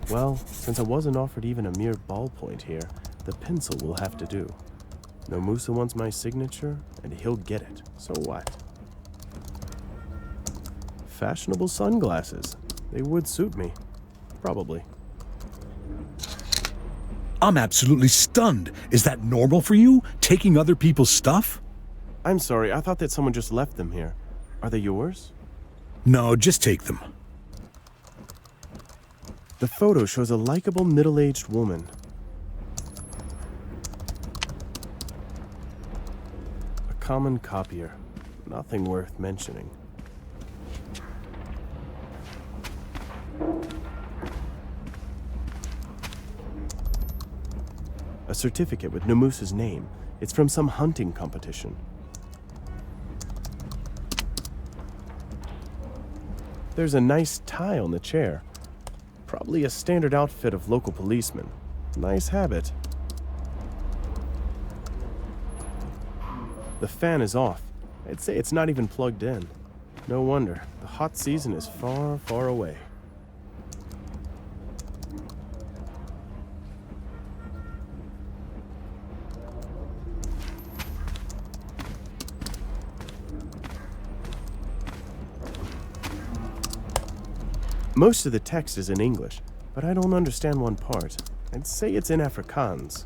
Well, since I wasn't offered even a mere ballpoint here, the pencil will have to do. No Musa wants my signature, and he'll get it. So what? Fashionable sunglasses. They would suit me. Probably. I'm absolutely stunned. Is that normal for you, taking other people's stuff? I'm sorry, I thought that someone just left them here. Are they yours? No, just take them. The photo shows a likable middle-aged woman. A common copier. Nothing worth mentioning. A certificate with Namusa's name. It's from some hunting competition. There's a nice tie on the chair. Probably a standard outfit of local policemen. Nice habit. The fan is off. I'd say it's not even plugged in. No wonder. The hot season is far, far away. Most of the text is in English, but I don't understand one part. I'd say it's in Afrikaans.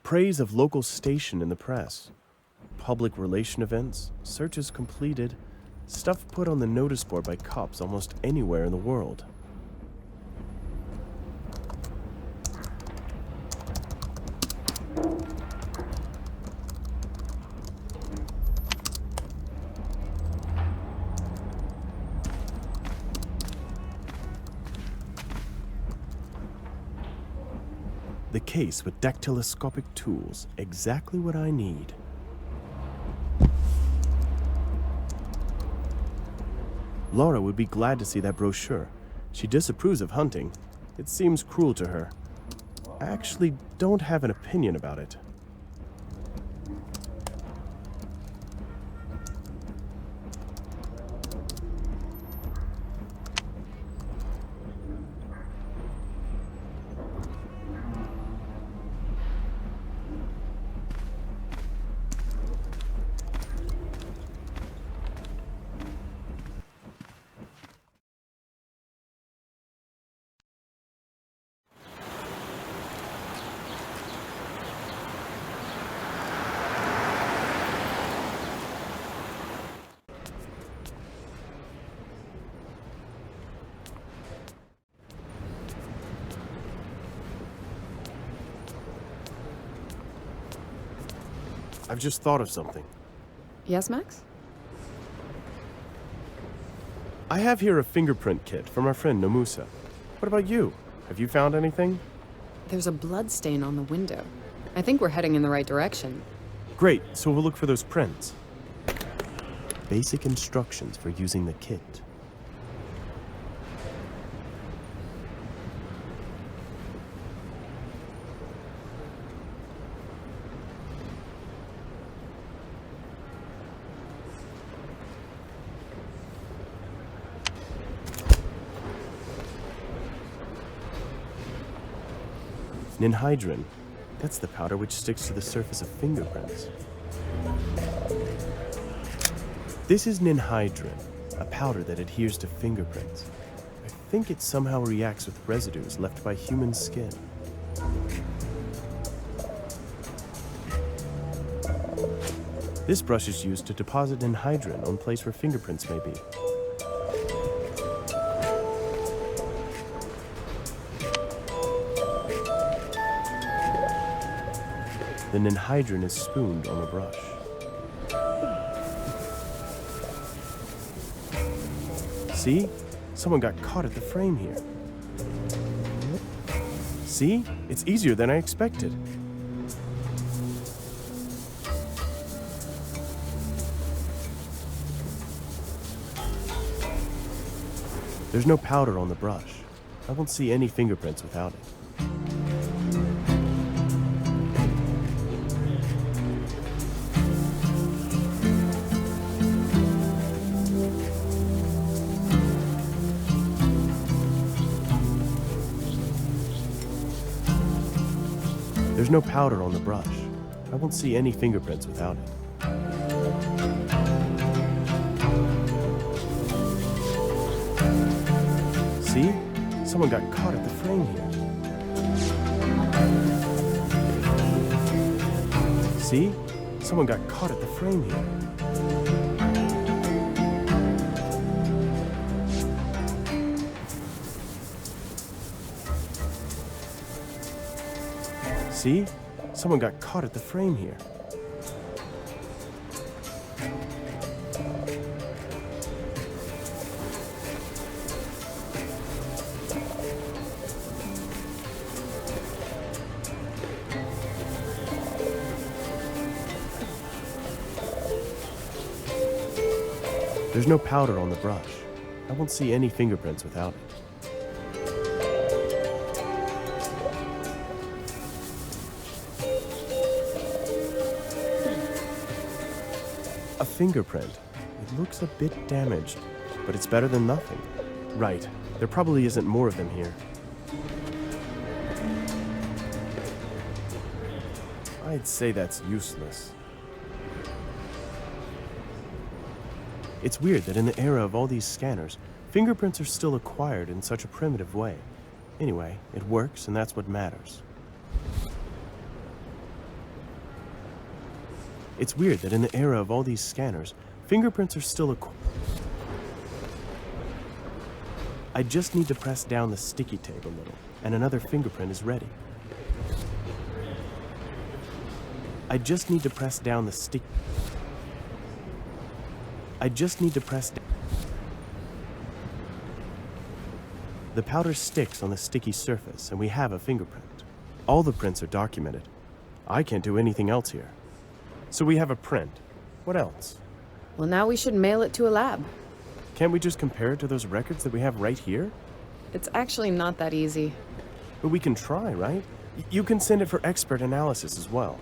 Praise of local station in the press. Public relation events, searches completed, stuff put on the notice board by cops almost anywhere in the world. The case with dactyloscopic tools, exactly what I need. Lara would be glad to see that brochure. She disapproves of hunting. It seems cruel to her. I actually don't have an opinion about it. I've just thought of something. Yes, Max? I have here a fingerprint kit from our friend Namusa. What about you? Have you found anything? There's a blood stain on the window. I think we're heading in the right direction. Great, so we'll look for those prints. Basic instructions for using the kit. Ninhydrin. That's the powder which sticks to the surface of fingerprints. This is ninhydrin, a powder that adheres to fingerprints. I think it somehow reacts with residues left by human skin. This brush is used to deposit ninhydrin on place where fingerprints may be. The ninhydrin is spooned on a brush. See? Someone got caught at the frame here. See? It's easier than I expected. There's no powder on the brush. I won't see any fingerprints without it. There's no powder on the brush. I won't see any fingerprints without it. See? Someone got caught at the frame here. See? Someone got caught at the frame here. See? Someone got caught at the frame here. There's no powder on the brush. I won't see any fingerprints without it. A fingerprint. It looks a bit damaged, but it's better than nothing. Right. There probably isn't more of them here. I'd say that's useless. It's weird that in the era of all these scanners, fingerprints are still acquired in such a primitive way. Anyway, it works, and that's what matters. It's weird that in the era of all these scanners, fingerprints are still acquired. I just need to press down the sticky tape a little, and another fingerprint is ready. I just need to press down the stick. I just need to press down. The powder sticks on the sticky surface, and we have a fingerprint. All the prints are documented. I can't do anything else here. So we have a print. What else? Well, now we should mail it to a lab. Can't we just compare it to those records that we have right here? It's actually not that easy. But we can try, right? You can send it for expert analysis as well.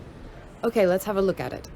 Okay, let's have a look at it.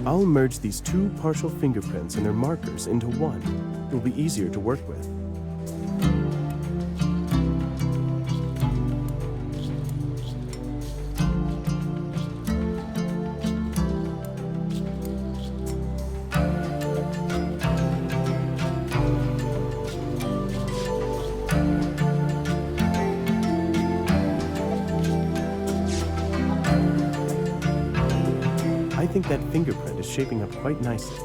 I'll merge these two partial fingerprints and their markers into one. It will be easier to work with. I think that fingerprint is shaping up quite nicely.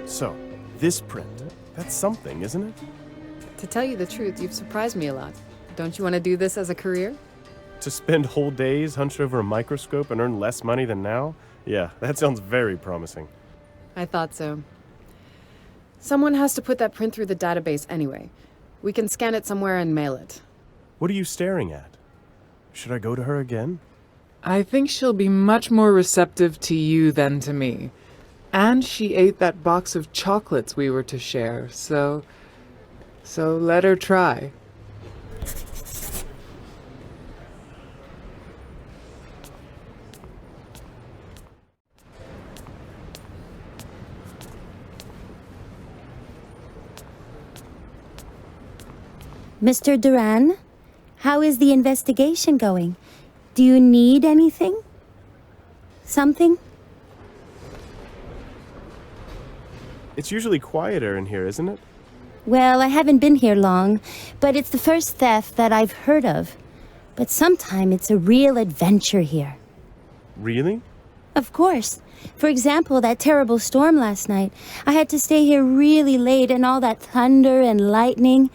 So, this print, that's something, isn't it? To tell you the truth, you've surprised me a lot. Don't you want to do this as a career? To spend whole days hunched over a microscope and earn less money than now? Yeah, that sounds very promising. I thought so. Someone has to put that print through the database anyway. We can scan it somewhere and mail it. What are you staring at? Should I go to her again? I think she'll be much more receptive to you than to me. And she ate that box of chocolates we were to share, so let her try. Mr. Duran, how is the investigation going? Do you need anything? Something? It's usually quieter in here, isn't it? Well, I haven't been here long, but it's the first theft that I've heard of. But sometime it's a real adventure here. Really? Of course. For example, that terrible storm last night. I had to stay here really late and all that thunder and lightning.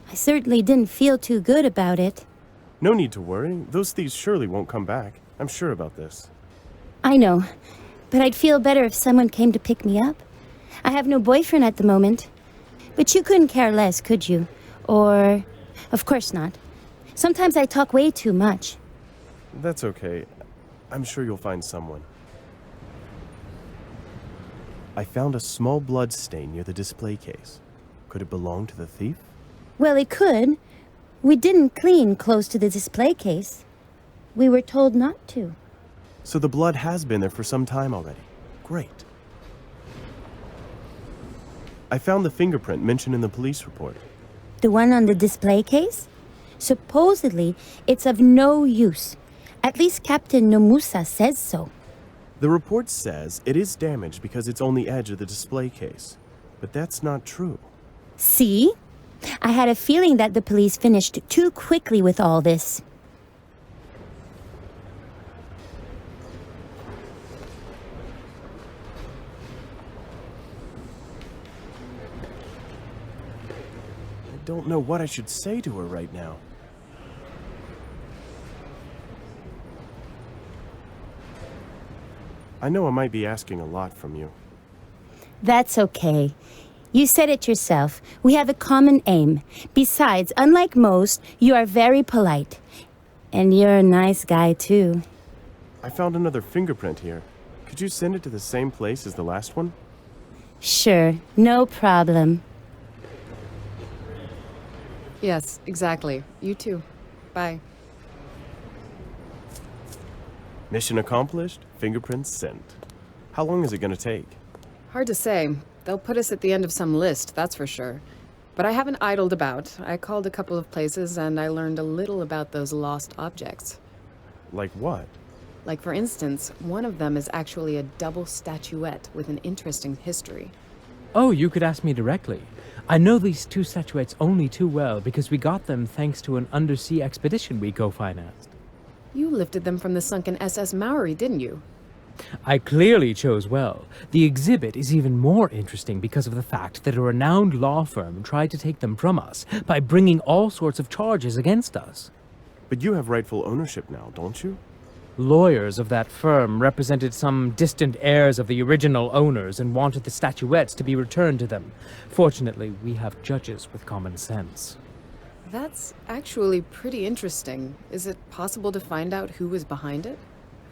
I certainly didn't feel too good about it. No need to worry. Those thieves surely won't come back. I'm sure about this. I know, but I'd feel better if someone came to pick me up. I have no boyfriend at the moment. But you couldn't care less, could you? Or... Of course not. Sometimes I talk way too much. That's okay. I'm sure you'll find someone. I found a small blood stain near the display case. Could it belong to the thief? Well, it could. We didn't clean close to the display case. We were told not to. So the blood has been there for some time already. Great. I found the fingerprint mentioned in the police report. The one on the display case? Supposedly, it's of no use. At least Captain Nomusa says so. The report says it is damaged because it's on the edge of the display case. But that's not true. See? I had a feeling that the police finished too quickly with all this. I don't know what I should say to her right now. I know I might be asking a lot from you. That's okay. You said it yourself. We have a common aim. Besides, unlike most, you are very polite. And you're a nice guy, too. I found another fingerprint here. Could you send it to the same place as the last one? Sure, no problem. Yes, exactly. You too. Bye. Mission accomplished, fingerprints sent. How long is it gonna take? Hard to say. They'll put us at the end of some list, that's for sure. But I haven't idled about. I called a couple of places and I learned a little about those lost objects. Like what? Like, for instance, one of them is actually a double statuette with an interesting history. Oh, you could ask me directly. I know these two statuettes only too well because we got them thanks to an undersea expedition we co-financed. You lifted them from the sunken SS Maori, didn't you? I clearly chose well. The exhibit is even more interesting because of the fact that a renowned law firm tried to take them from us by bringing all sorts of charges against us. But you have rightful ownership now, don't you? Lawyers of that firm represented some distant heirs of the original owners and wanted the statuettes to be returned to them. Fortunately, we have judges with common sense. That's actually pretty interesting. Is it possible to find out who was behind it?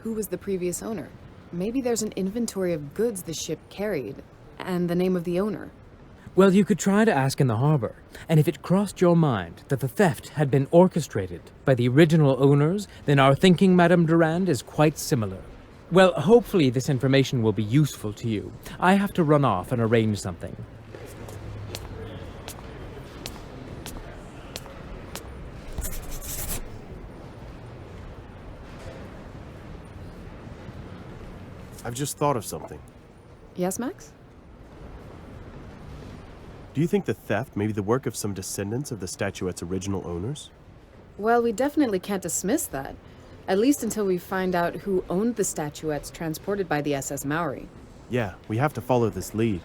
Who was the previous owner? Maybe there's an inventory of goods the ship carried, and the name of the owner. Well, you could try to ask in the harbor, and if it crossed your mind that the theft had been orchestrated by the original owners, then our thinking, Madame Durand, is quite similar. Well, hopefully this information will be useful to you. I have to run off and arrange something. I've just thought of something. Yes, Max? Do you think the theft may be the work of some descendants of the statuette's original owners? Well, we definitely can't dismiss that. At least until we find out who owned the statuettes transported by the SS Maori. Yeah, we have to follow this lead.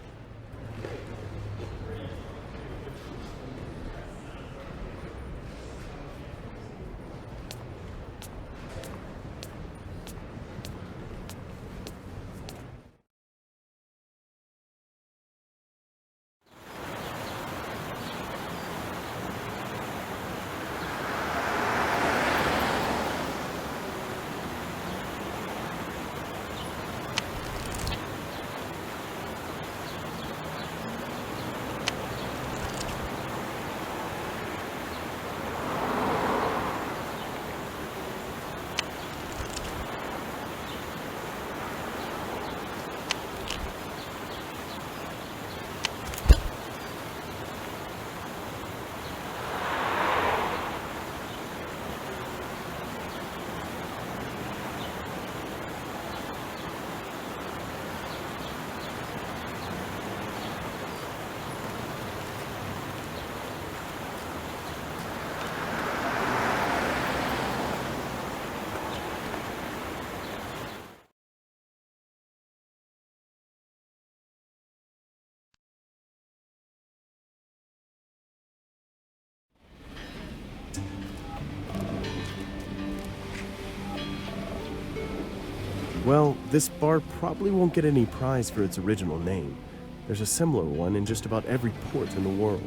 Well, this bar probably won't get any prize for its original name. There's a similar one in just about every port in the world.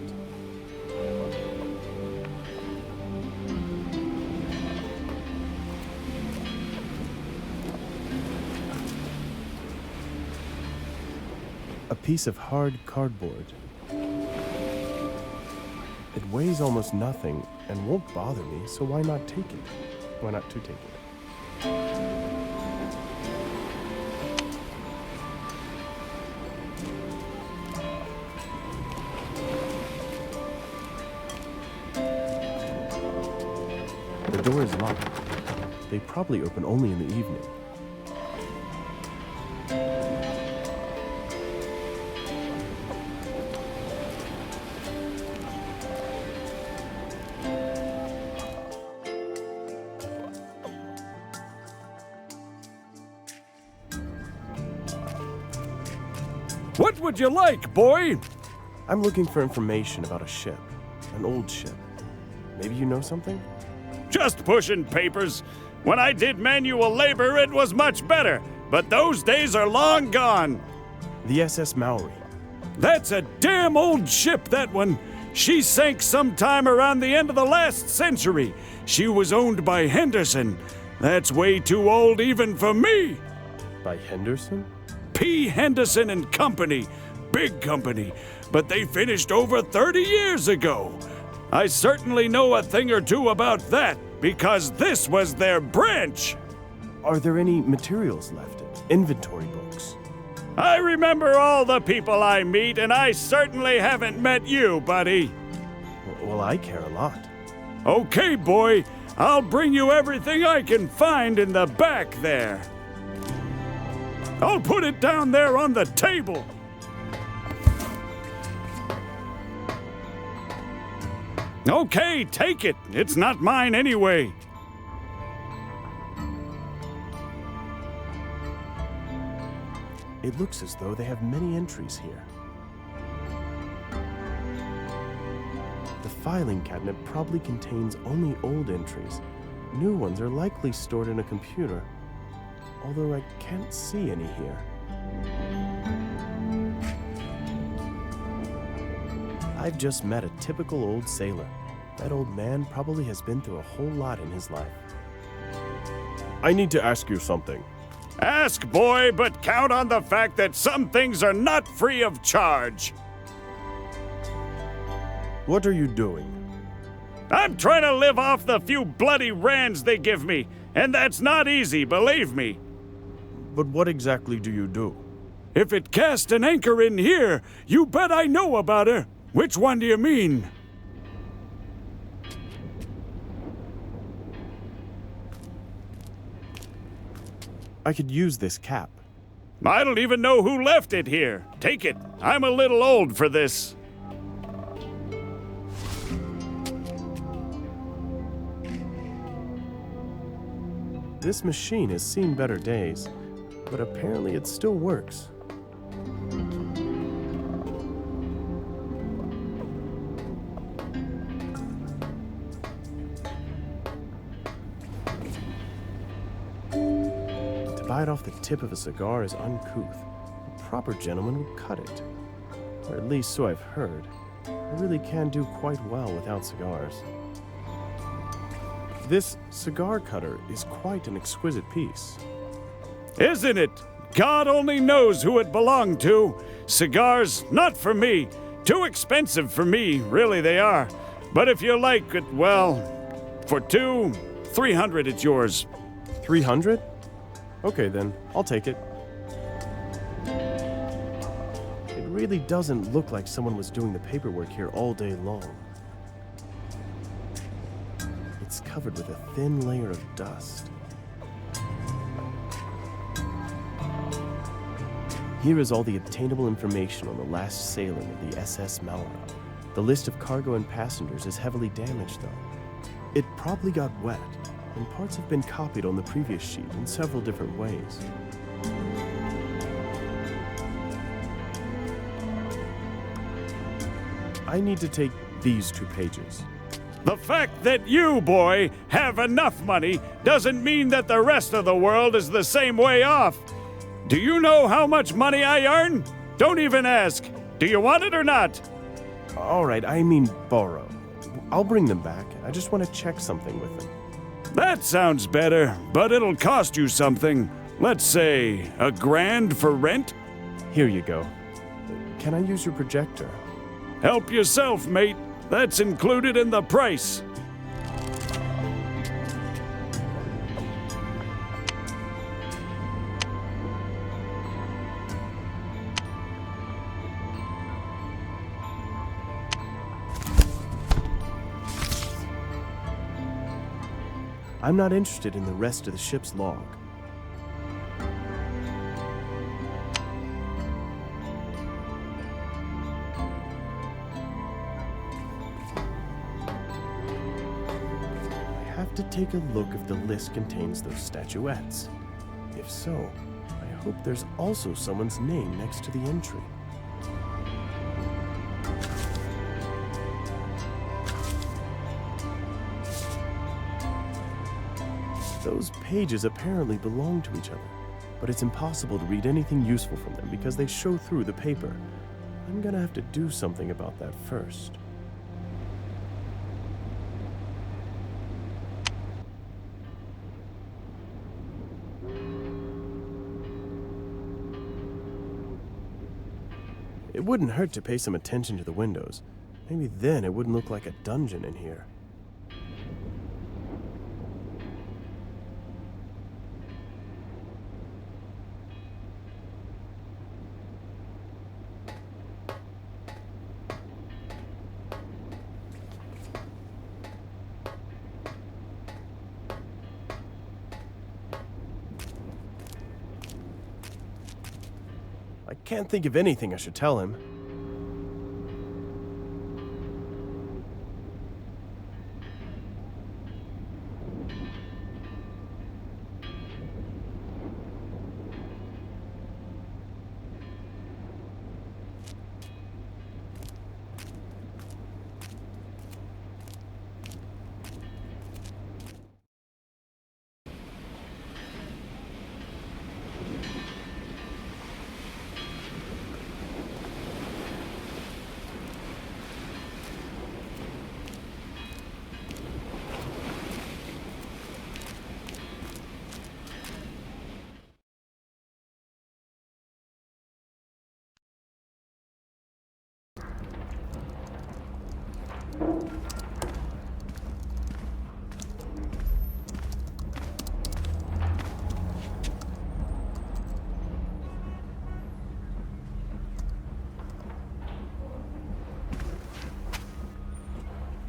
A piece of hard cardboard. It weighs almost nothing and won't bother me, so why not take it? Why not to take it? The door is locked. They probably open only in the evening. What would you like, boy? I'm looking for information about a ship. An old ship. Maybe you know something? Just pushing papers. When I did manual labor, it was much better, but those days are long gone. The SS Maori. That's a damn old ship, that one. She sank sometime around the end of the last century. She was owned by Henderson. That's way too old even for me. By Henderson? P. Henderson and Company. Big company. But they finished over 30 years ago. I certainly know a thing or two about that, because this was their branch. Are there any materials left? Inventory books? I remember all the people I meet, and I certainly haven't met you, buddy. Well, I care a lot. Okay, boy. I'll bring you everything I can find in the back there. I'll put it down there on the table. Okay, take it. It's not mine anyway. It looks as though they have many entries here. The filing cabinet probably contains only old entries. New ones are likely stored in a computer, although I can't see any here. I've just met a typical old sailor. That old man probably has been through a whole lot in his life. I need to ask you something. Ask, boy, but count on the fact that some things are not free of charge. What are you doing? I'm trying to live off the few bloody rands they give me, and that's not easy, believe me. But what exactly do you do? If it cast an anchor in here, you bet I know about her. Which one do you mean? I could use this cap. I don't even know who left it here. Take it. I'm a little old for this. This machine has seen better days, but apparently it still works. To bite off the tip of a cigar is uncouth. A proper gentleman would cut it. Or at least so I've heard. I really can do quite well without cigars. This cigar cutter is quite an exquisite piece. Isn't it? God only knows who it belonged to. Cigars, not for me. Too expensive for me, really they are. But if you like it, well, for $300 it's yours. 300? Okay then, I'll take it. It really doesn't look like someone was doing the paperwork here all day long. It's covered with a thin layer of dust. Here is all the obtainable information on the last sailing of the SS Maori. The list of cargo and passengers is heavily damaged, though. It probably got wet, and parts have been copied on the previous sheet in several different ways. I need to take these 2 pages. The fact that you, boy, have enough money doesn't mean that the rest of the world is the same way off. Do you know how much money I earn? Don't even ask. Do you want it or not? All right, I mean borrow. I'll bring them back. I just want to check something with them. That sounds better, but it'll cost you something. Let's say $1,000 for rent? Here you go. Can I use your projector? Help yourself, mate. That's included in the price. I'm not interested in the rest of the ship's log. I have to take a look if the list contains those statuettes. If so, I hope there's also someone's name next to the entry. Those pages apparently belong to each other, but it's impossible to read anything useful from them because they show through the paper. I'm gonna have to do something about that first. It wouldn't hurt to pay some attention to the windows. Maybe then it wouldn't look like a dungeon in here. I can't think of anything I should tell him.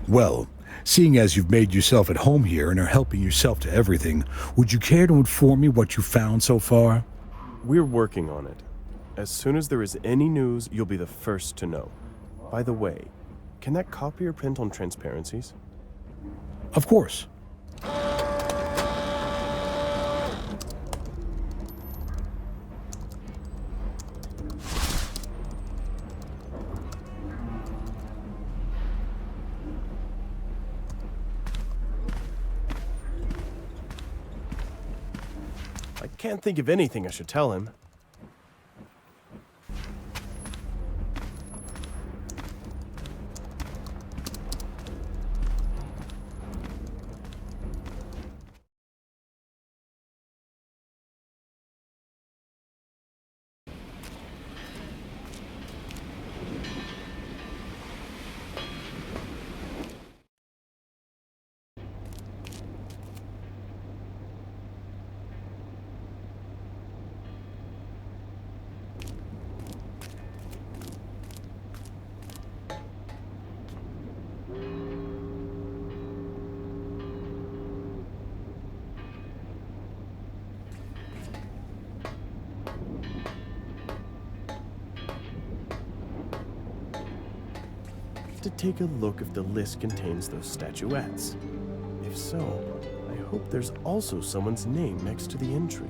Well, seeing as you've made yourself at home here and are helping yourself to everything, would you care to inform me what you found so far? We're working on it. As soon as there is any news, you'll be the first to know. By the way, can that copier print on transparencies? Of course. I can't think of anything I should tell him. To take a look if the list contains those statuettes. If so, I hope there's also someone's name next to the entry.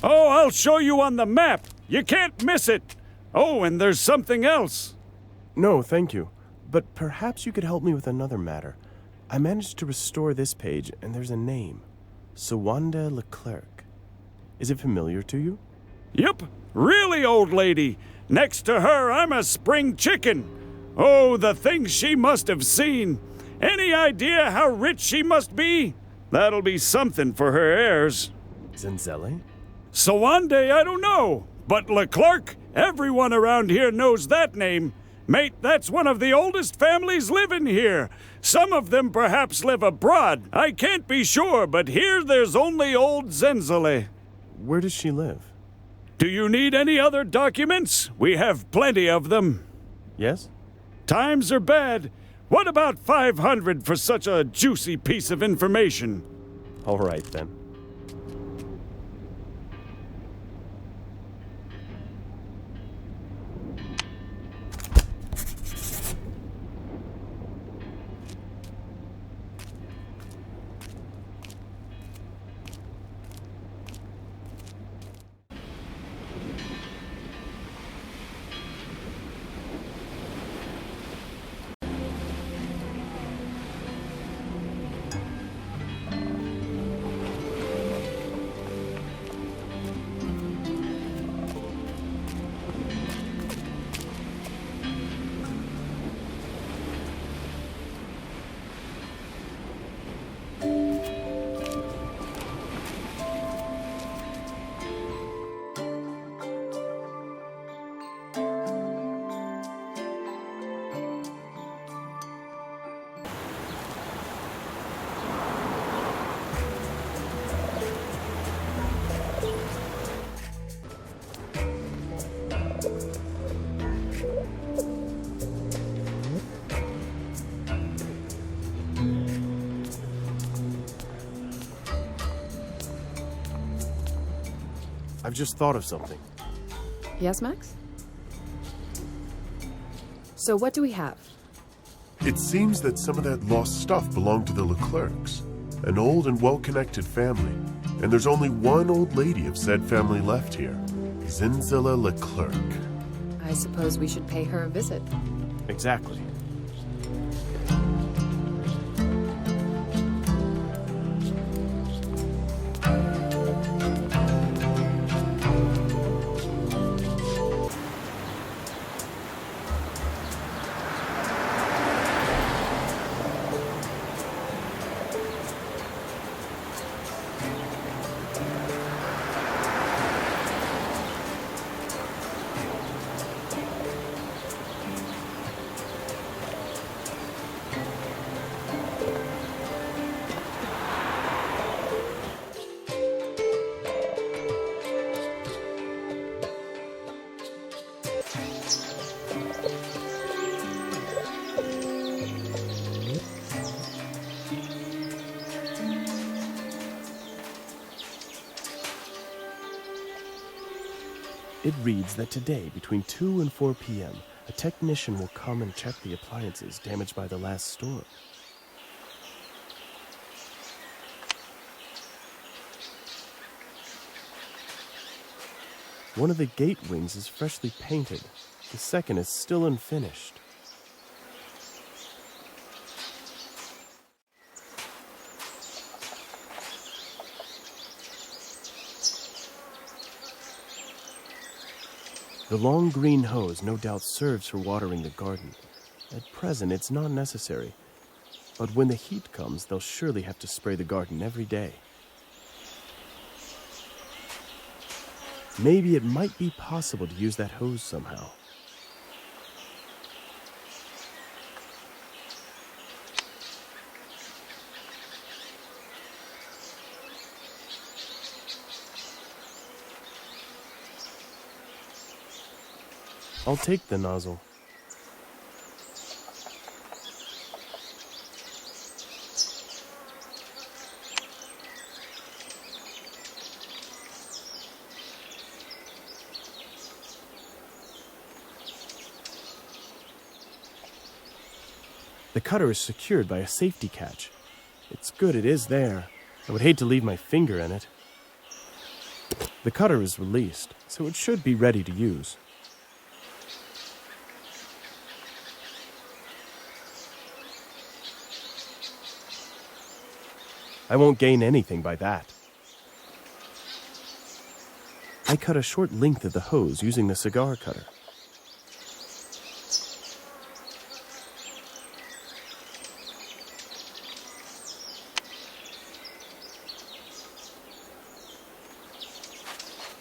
Oh, I'll show you on the map. You can't miss it. Oh, and there's something else. No, thank you. But perhaps you could help me with another matter. I managed to restore this page, and there's a name. Sawanda Leclerc. Is it familiar to you? Yep, really, old lady. Next to her, I'm a spring chicken. Oh, the things she must have seen. Any idea how rich she must be? That'll be something for her heirs. Zenzele? Sawande, I don't know. But Leclerc, everyone around here knows that name. Mate, that's one of the oldest families living here. Some of them perhaps live abroad. I can't be sure, but here there's only old Zenzele. Where does she live? Do you need any other documents? We have plenty of them. Yes? Times are bad. What about 500 for such a juicy piece of information? All right, then. I've just thought of something. Yes, Max? So what do we have? It seems that some of that lost stuff belonged to the Leclercs, an old and well-connected family. And there's only one old lady of said family left here, Zenzele Leclerc. I suppose we should pay her a visit. Exactly. It reads that today, between 2 and 4 p.m., a technician will come and check the appliances damaged by the last storm. One of the gate wings is freshly painted. The second is still unfinished. The long green hose no doubt serves for watering the garden. At present, it's not necessary. But when the heat comes, they'll surely have to spray the garden every day. Maybe it might be possible to use that hose somehow. I'll take the nozzle. The cutter is secured by a safety catch. It's good it is there. I would hate to leave my finger in it. The cutter is released, so it should be ready to use. I won't gain anything by that. I cut a short length of the hose using the cigar cutter.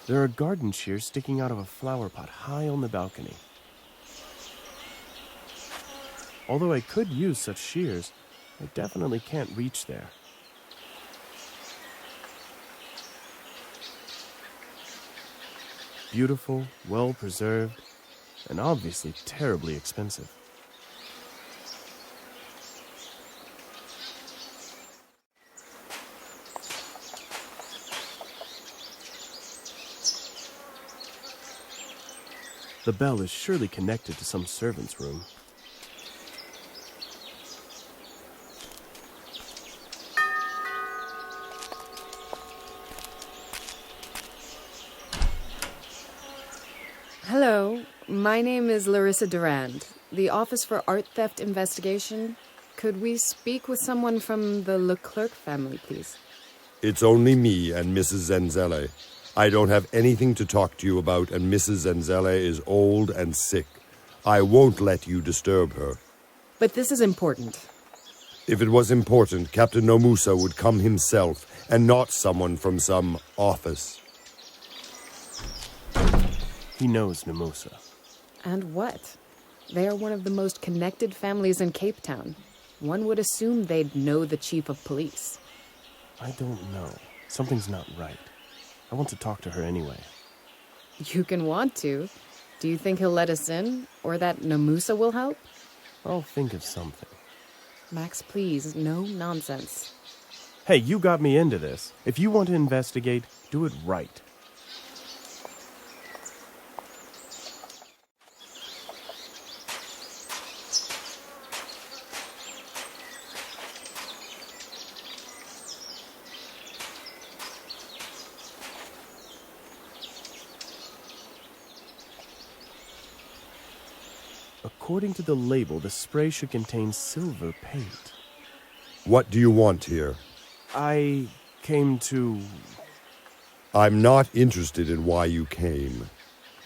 There are garden shears sticking out of a flower pot high on the balcony. Although I could use such shears, I definitely can't reach there. Beautiful, well-preserved, and obviously terribly expensive. The bell is surely connected to some servant's room. Hello, my name is Larissa Durand, the Office for Art Theft Investigation. Could we speak with someone from the Leclerc family, please? It's only me and Mrs. Zenzele. I don't have anything to talk to you about, and Mrs. Zenzele is old and sick. I won't let you disturb her. But this is important. If it was important, Captain Nomusa would come himself, and not someone from some office. He knows Nomusa. And what? They are one of the most connected families in Кейптауне. One would assume they'd know the chief of police. I don't know. Something's not right. I want to talk to her anyway. You can want to. Do you think he'll let us in? Or that Nomusa will help? I'll think of something. Max, please, no nonsense. Hey, you got me into this. If you want to investigate, do it right. According to the label, the spray should contain silver paint. What do you want here? I came to... I'm not interested in why you came.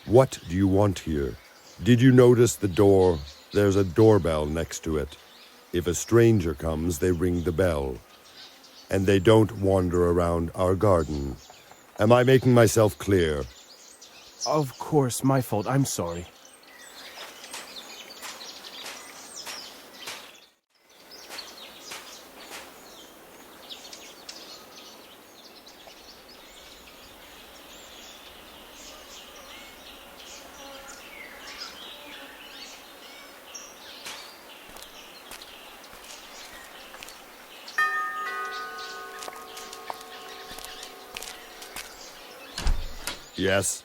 What do you want here? Did you notice the door? There's a doorbell next to it. If a stranger comes, they ring the bell. And they don't wander around our garden. Am I making myself clear? Of course, my fault. I'm sorry. Yes?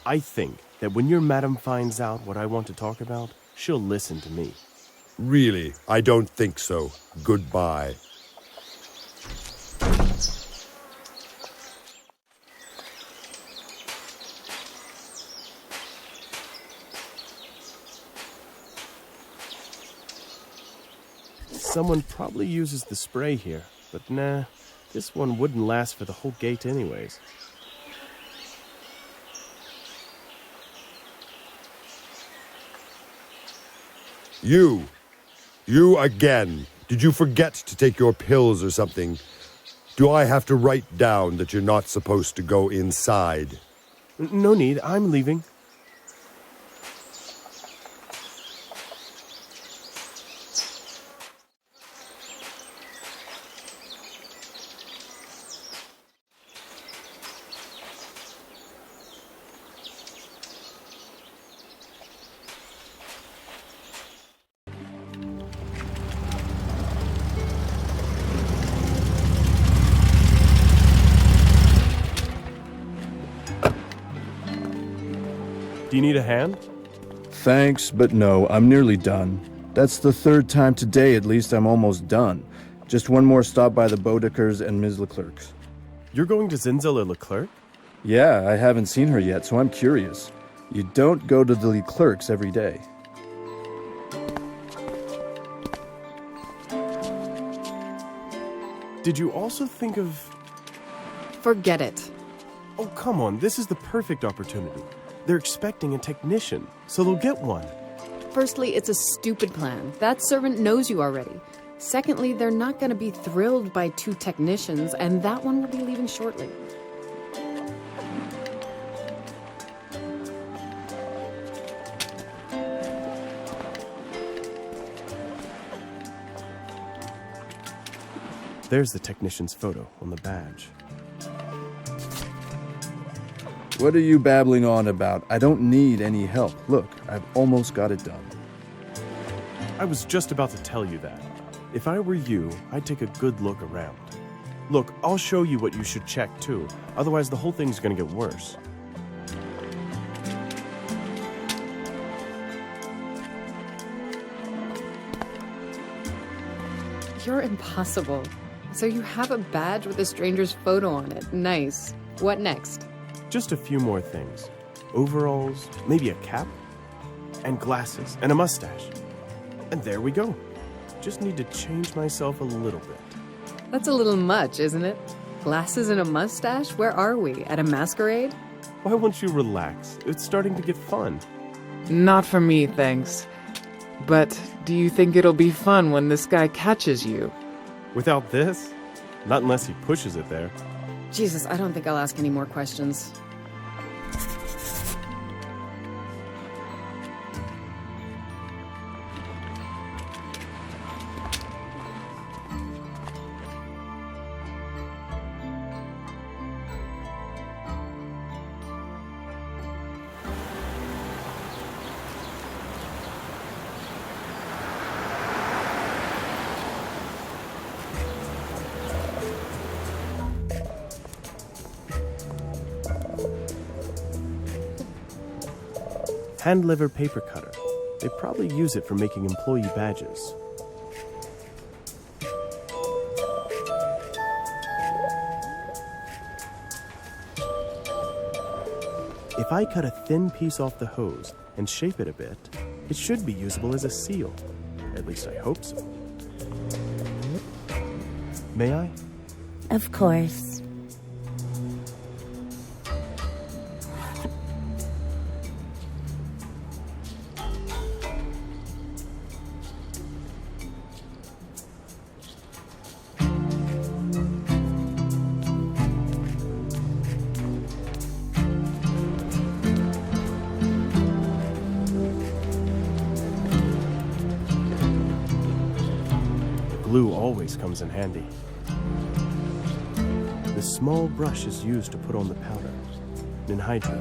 I think that when your madam finds out what I want to talk about, she'll listen to me. Really, I don't think so. Goodbye. Someone probably uses the spray here, but nah, this one wouldn't last for the whole gate anyways. You again. Did you forget to take your pills or something? Do I have to write down that you're not supposed to go inside? No need, I'm leaving. Do you need a hand? Thanks, but no, I'm nearly done. That's the third time today, at least I'm almost done. Just one more stop by the Bodekers and Ms. Leclerc's. You're going to Zenzele Leclerc? Yeah, I haven't seen her yet, so I'm curious. You don't go to the Leclercs every day. Did you also think of... Forget it. Oh, come on, this is the perfect opportunity. They're expecting a technician, so they'll get one. Firstly, it's a stupid plan. That servant knows you already. Secondly, they're not going to be thrilled by 2 technicians, and that one will be leaving shortly. There's the technician's photo on the badge. What are you babbling on about? I don't need any help. Look, I've almost got it done. I was just about to tell you that. If I were you, I'd take a good look around. Look, I'll show you what you should check too. Otherwise, the whole thing's gonna get worse. You're impossible. So you have a badge with a stranger's photo on it. Nice. What next? Just a few more things. Overalls, maybe a cap, and glasses, and a mustache. And there we go. Just need to change myself a little bit. That's a little much, isn't it? Glasses and a mustache? Where are we? At a masquerade? Why won't you relax? It's starting to get fun. Not for me, thanks. But do you think it'll be fun when this guy catches you? Without this? Not unless he pushes it there. Jesus, I don't think I'll ask any more questions. Hand lever paper cutter. They probably use it for making employee badges. If I cut a thin piece off the hose and shape it a bit, it should be usable as a seal. At least I hope so. May I? Of course. Glue always comes in handy. This small brush is used to put on the powder, then hydrate.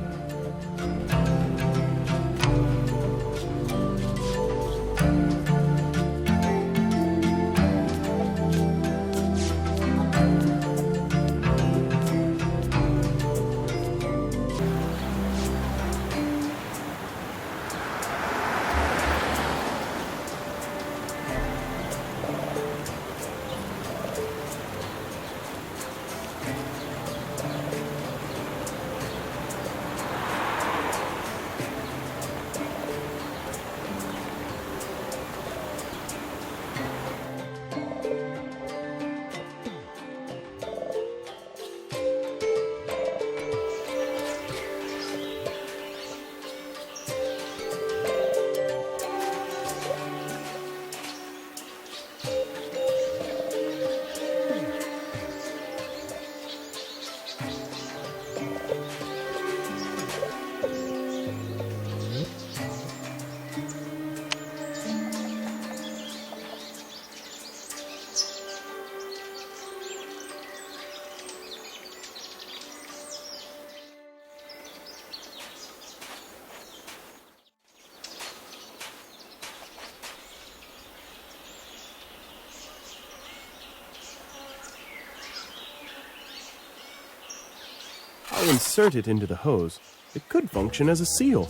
I'll insert it into the hose. It could function as a seal.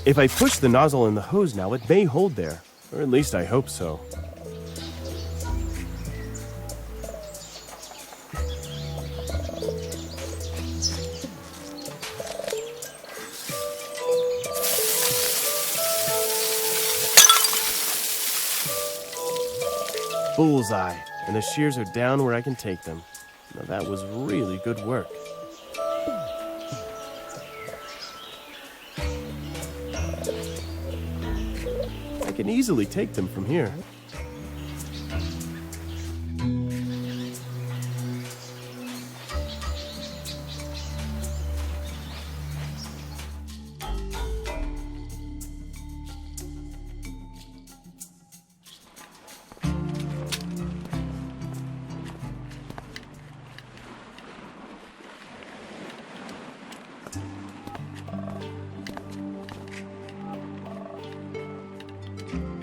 If I push the nozzle in the hose now, it may hold there. Or at least I hope so. Bullseye, and the shears are down where I can take them. Now that was really good work. I can easily take them from here.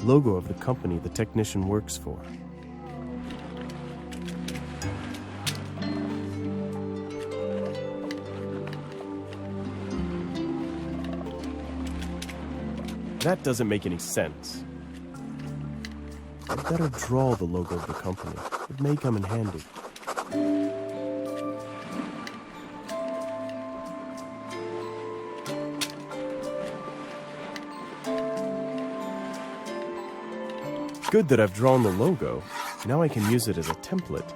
Logo of the company the technician works for. That doesn't make any sense. I better draw the logo of the company. It may come in handy. Good that I've drawn the logo. Now I can use it as a template.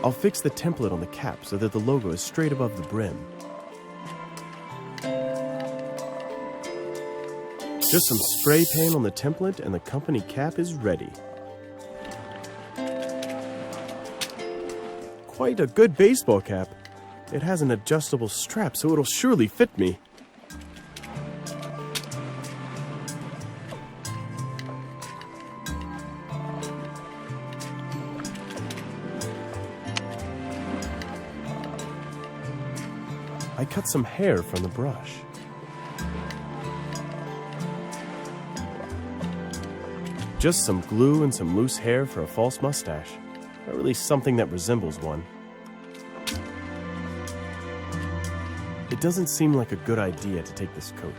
I'll fix the template on the cap so that the logo is straight above the brim. Just some spray paint on the template and the company cap is ready. Quite a good baseball cap. It has an adjustable strap, so it'll surely fit me. I cut some hair from the brush. Just some glue and some loose hair for a false mustache, or at least something that resembles one. It doesn't seem like a good idea to take this coat.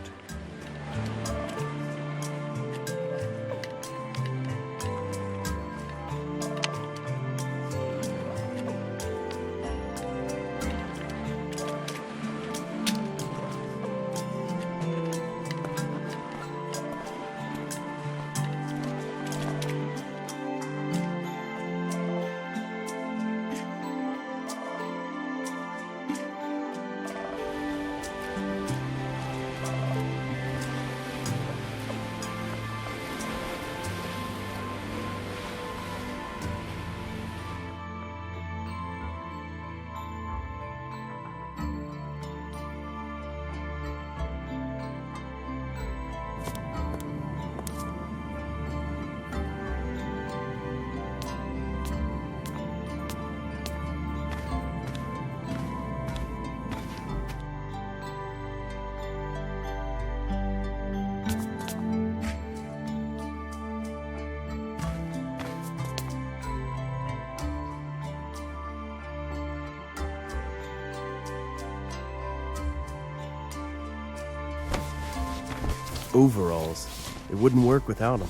Overalls. It wouldn't work without them.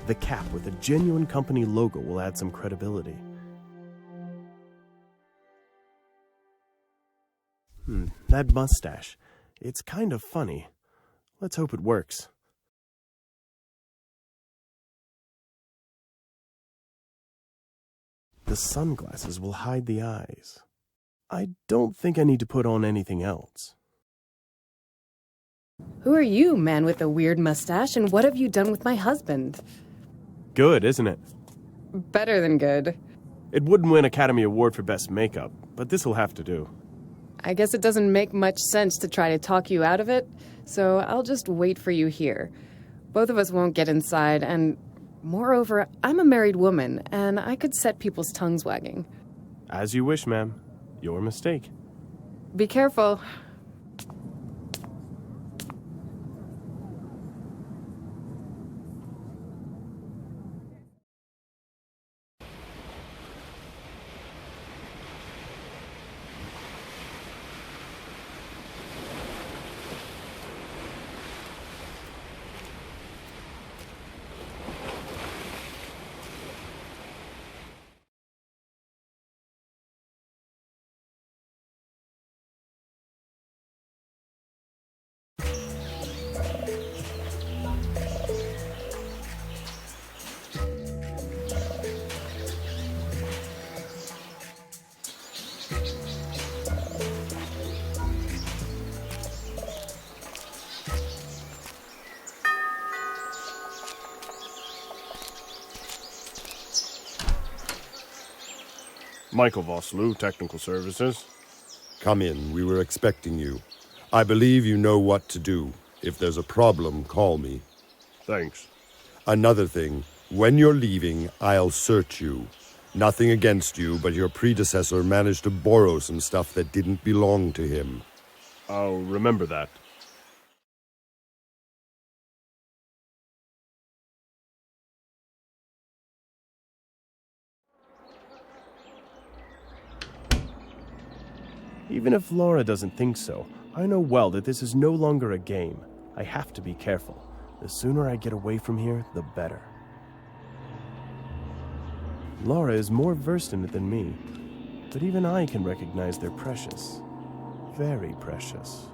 The cap with a genuine company logo will add some credibility. That mustache. It's kind of funny. Let's hope it works. The sunglasses will hide the eyes. I don't think I need to put on anything else. Who are you, man with a weird mustache, and what have you done with my husband? Good, isn't it? Better than good. It wouldn't win Academy Award for Best Makeup, but this'll have to do. I guess it doesn't make much sense to try to talk you out of it, so I'll just wait for you here. Both of us won't get inside, and moreover, I'm a married woman, and I could set people's tongues wagging. As you wish, ma'am. Your mistake. Be careful. Michael Vosloo, Technical Services. Come in. We were expecting you. I believe you know what to do. If there's a problem, call me. Thanks. Another thing, when you're leaving, I'll search you. Nothing against you, but your predecessor managed to borrow some stuff that didn't belong to him. I'll remember that. Even if Laura doesn't think so, I know well that this is no longer a game. I have to be careful. The sooner I get away from here, the better. Laura is more versed in it than me, but even I can recognize they're precious. Very precious.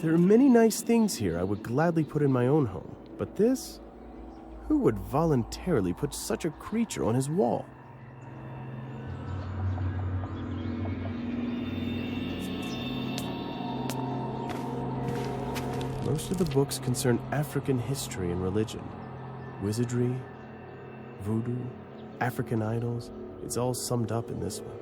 There are many nice things here I would gladly put in my own home, but this? Who would voluntarily put such a creature on his wall? Most of the books concern African history and religion. Wizardry, voodoo, African idols, it's all summed up in this one.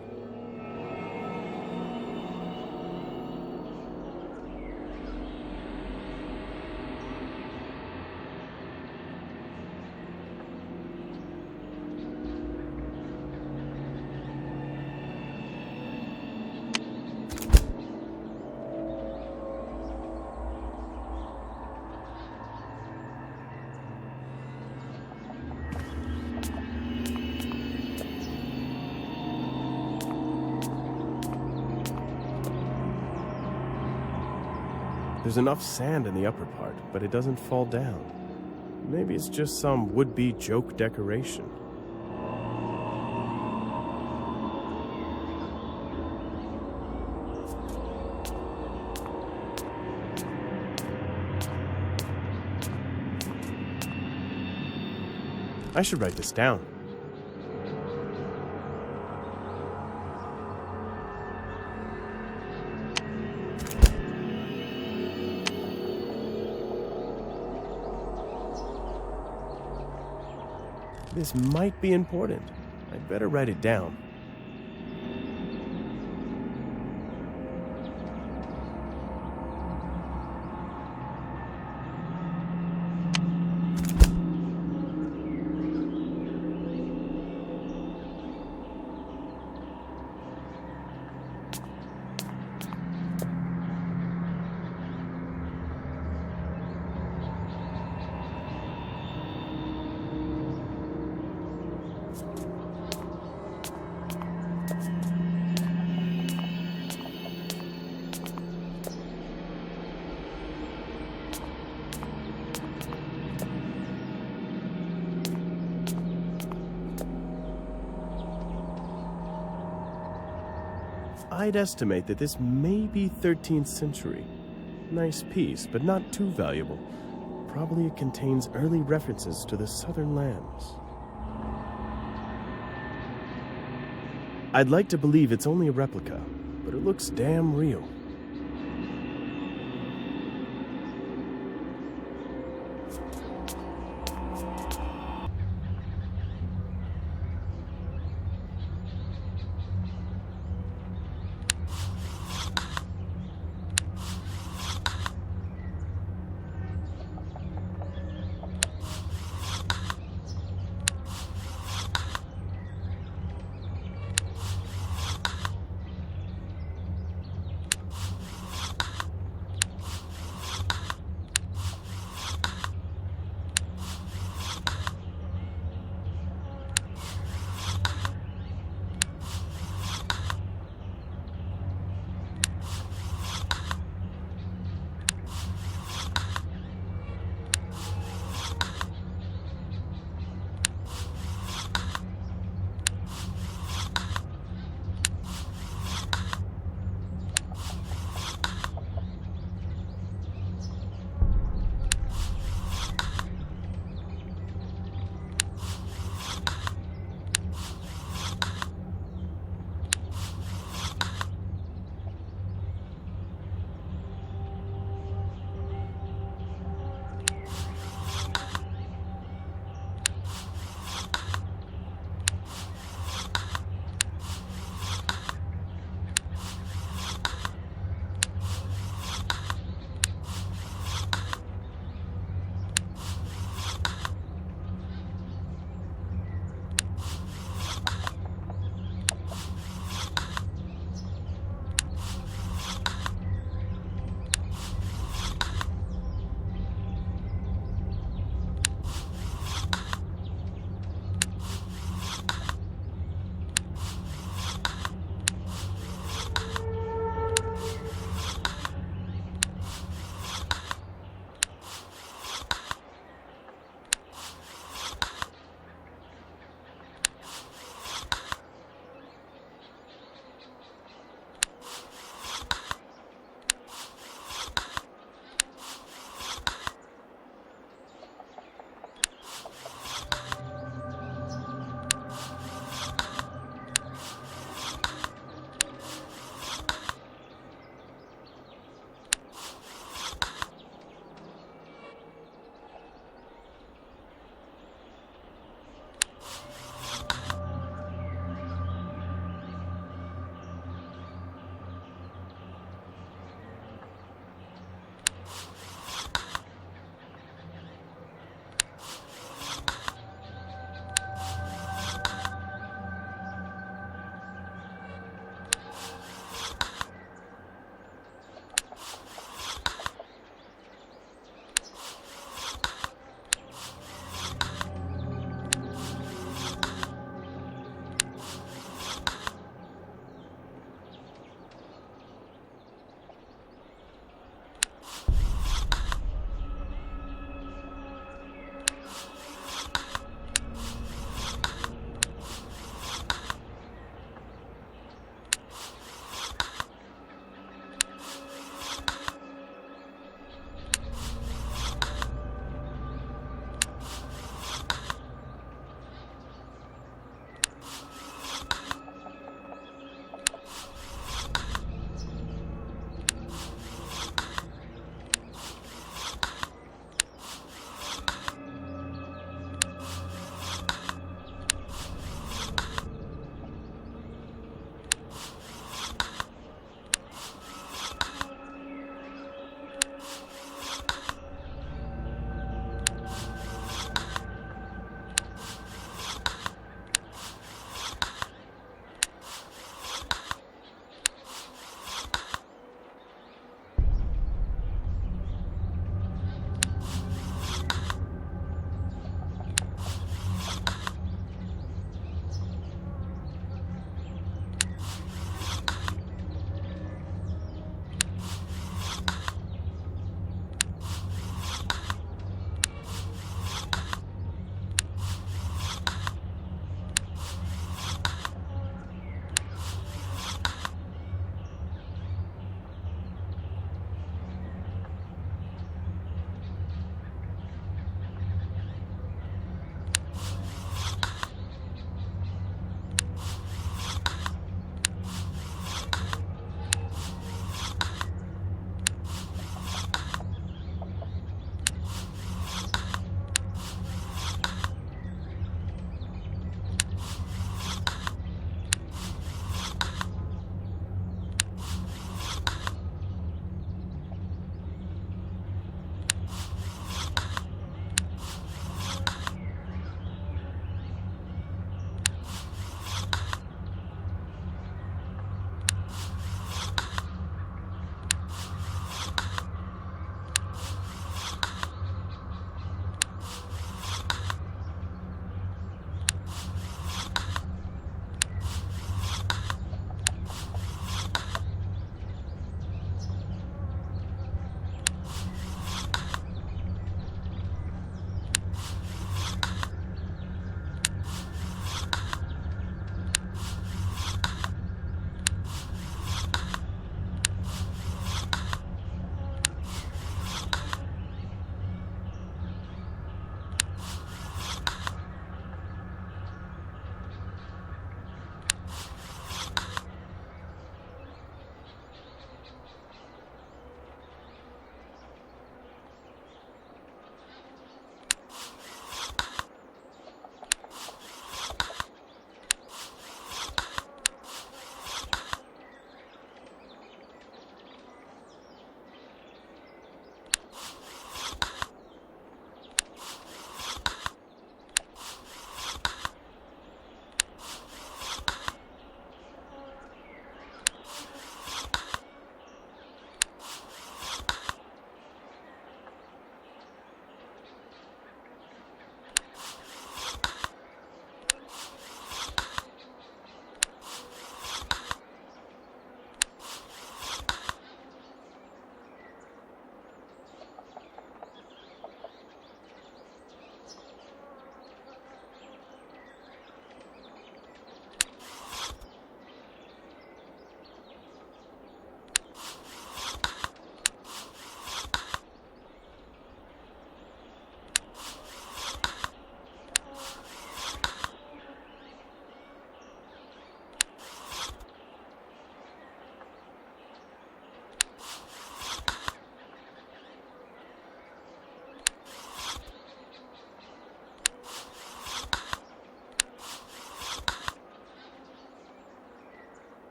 There's enough sand in the upper part, but it doesn't fall down. Maybe it's just some would-be joke decoration. I should write this down. This might be important. I'd better write it down. I'd estimate that this may be 13th century. Nice piece, but not too valuable. Probably it contains early references to the southern lands. I'd like to believe it's only a replica, but it looks damn real.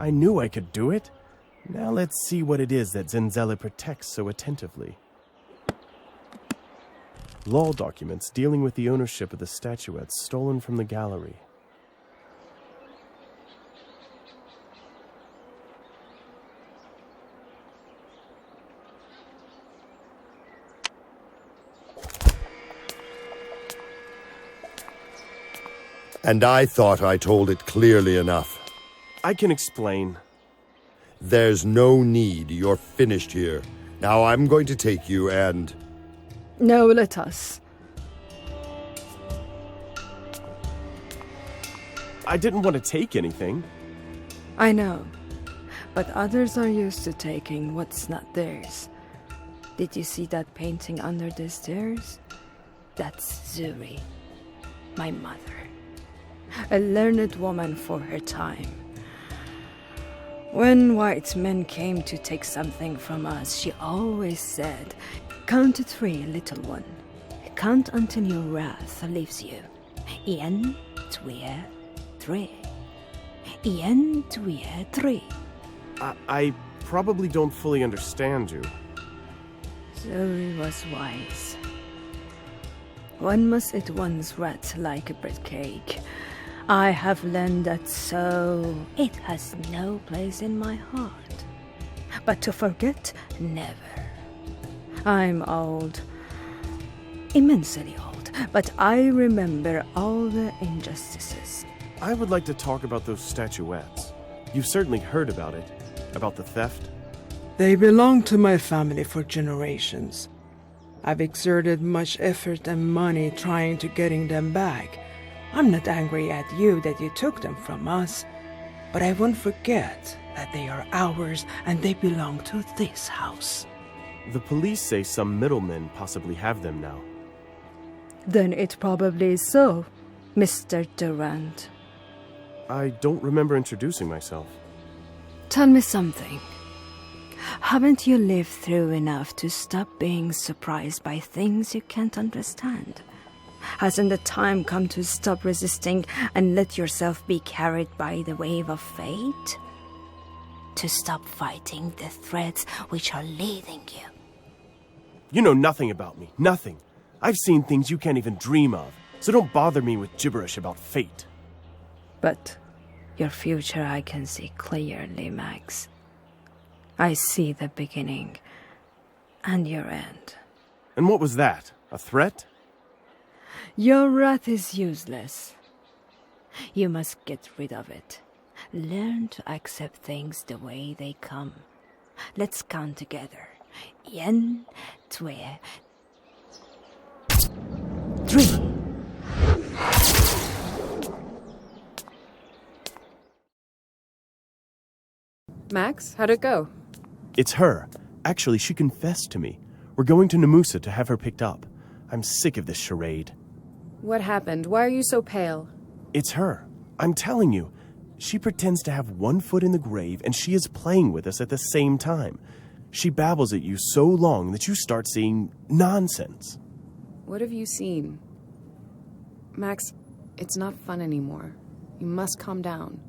I knew I could do it. Now let's see what it is that Zenzele protects so attentively. Law documents dealing with the ownership of the statuettes stolen from the gallery. And I thought I told it clearly enough. I can explain. There's no need. You're finished here. Now I'm going to take you and... No, let us. I didn't want to take anything. I know. But others are used to taking what's not theirs. Did you see that painting under the stairs? That's Zuri, my mother. A learned woman for her time. When white men came to take something from us, she always said, "Count to 3, little one. Count until your wrath leaves you. 1, 2, 3. 1, 2, 3. I probably don't fully understand you. Zuri was wise. One must eat one's rat like a bread cake. I have learned that so it has no place in my heart. But to forget, never. I'm old. Immensely old. But I remember all the injustices. I would like to talk about those statuettes. You've certainly heard about it. About the theft. They belong to my family for generations. I've exerted much effort and money trying to getting them back. I'm not angry at you that you took them from us, but I won't forget that they are ours and they belong to this house. The police say some middlemen possibly have them now. Then it probably is so, Mr. Durant. I don't remember introducing myself. Tell me something. Haven't you lived through enough to stop being surprised by things you can't understand? Hasn't the time come to stop resisting and let yourself be carried by the wave of fate? To stop fighting the threads which are leading you? You know nothing about me. Nothing. I've seen things you can't even dream of. So don't bother me with gibberish about fate. But your future I can see clearly, Max. I see the beginning and your end. And what was that? A threat? Your wrath is useless. You must get rid of it. Learn to accept things the way they come. Let's count together. 1, 2, 3. Max, how'd it go? It's her. Actually, she confessed to me. We're going to Namusa to have her picked up. I'm sick of this charade. What happened? Why are you so pale? It's her. I'm telling you. She pretends to have one foot in the grave, and she is playing with us at the same time. She babbles at you so long that you start seeing nonsense. What have you seen? Max, it's not fun anymore. You must calm down.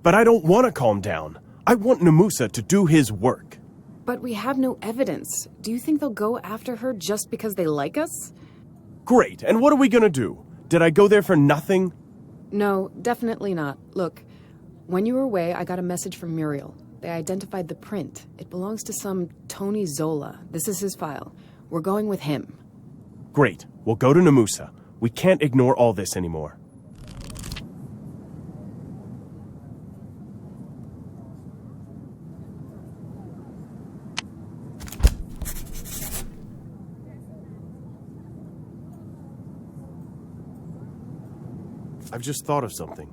But I don't want to calm down. I want Namusa to do his work. But we have no evidence. Do you think they'll go after her just because they like us? Great, and what are we gonna do? Did I go there for nothing? No, definitely not. Look, when you were away, I got a message from Muriel. They identified the print. It belongs to some Tony Zola. This is his file. We're going with him. Great, we'll go to Namusa. We can't ignore all this anymore. I've just thought of something.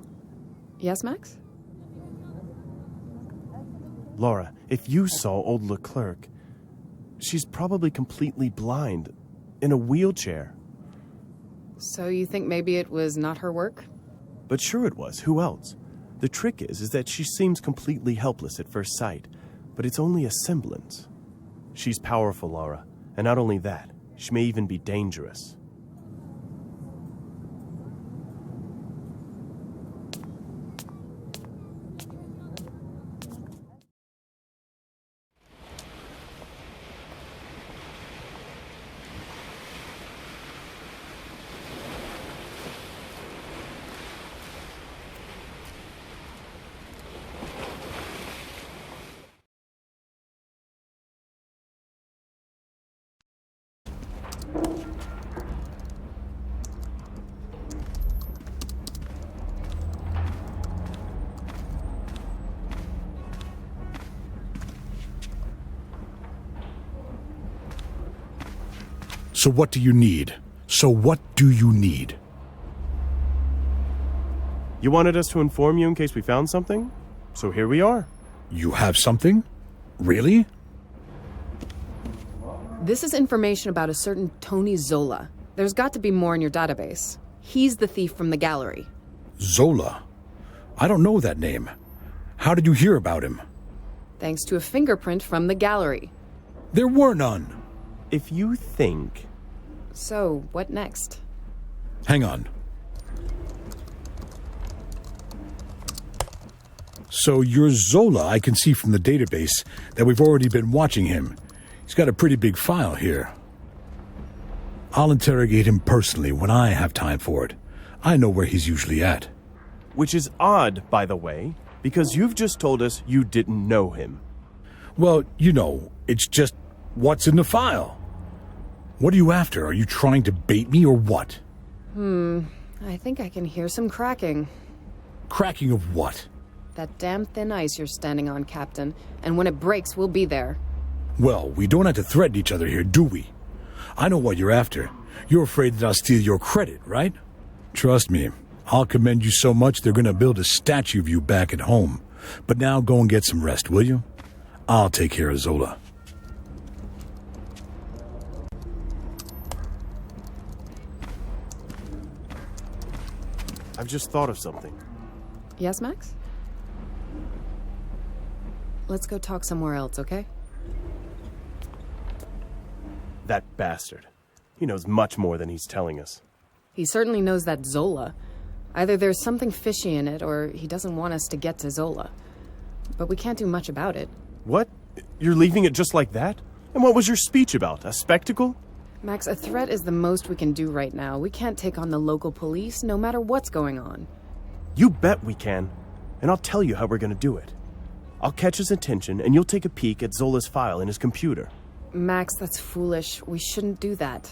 Yes, Max? Laura, if you saw old Leclerc, she's probably completely blind, in a wheelchair. So you think maybe it was not her work? But sure it was. Who else? The trick is that she seems completely helpless at first sight, but it's only a semblance. She's powerful, Laura, and not only that, she may even be dangerous. So what do you need? You wanted us to inform you in case we found something? So here we are. You have something? Really? This is information about a certain Tony Zola. There's got to be more in your database. He's the thief from the gallery. Zola? I don't know that name. How did you hear about him? Thanks to a fingerprint from the gallery. There were none. If you think... So, what next? Hang on. So you're Zola, I can see from the database that we've already been watching him. He's got a pretty big file here. I'll interrogate him personally when I have time for it. I know where he's usually at. Which is odd, by the way, because you've just told us you didn't know him. Well, you know, it's just what's in the file. What are you after? Are you trying to bait me or what? I think I can hear some cracking. Cracking of what? That damn thin ice you're standing on, Captain. And when it breaks, we'll be there. Well, we don't have to threaten each other here, do we? I know what you're after. You're afraid that I'll steal your credit, right? Trust me, I'll commend you so much they're gonna build a statue of you back at home. But now go and get some rest, will you? I'll take care of Zola. I've just thought of something. Yes, Max? Let's go talk somewhere else, okay? That bastard. He knows much more than he's telling us. He certainly knows that Zola. Either there's something fishy in it, or he doesn't want us to get to Zola. But we can't do much about it. What? You're leaving it just like that? And what was your speech about? A spectacle? Max, a threat is the most we can do right now. We can't take on the local police, no matter what's going on. You bet we can. And I'll tell you how we're gonna do it. I'll catch his attention, and you'll take a peek at Zola's file in his computer. Max, that's foolish. We shouldn't do that.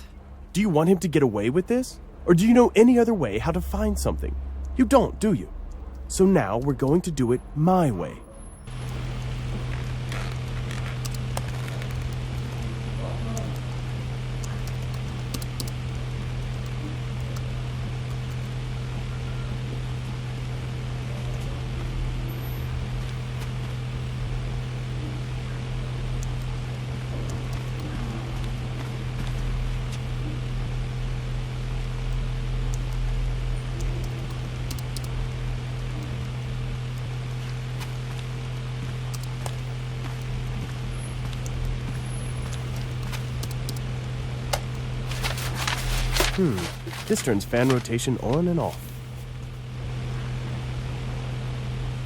Do you want him to get away with this? Or do you know any other way how to find something? You don't, do you? So now we're going to do it my way. This turns fan rotation on and off.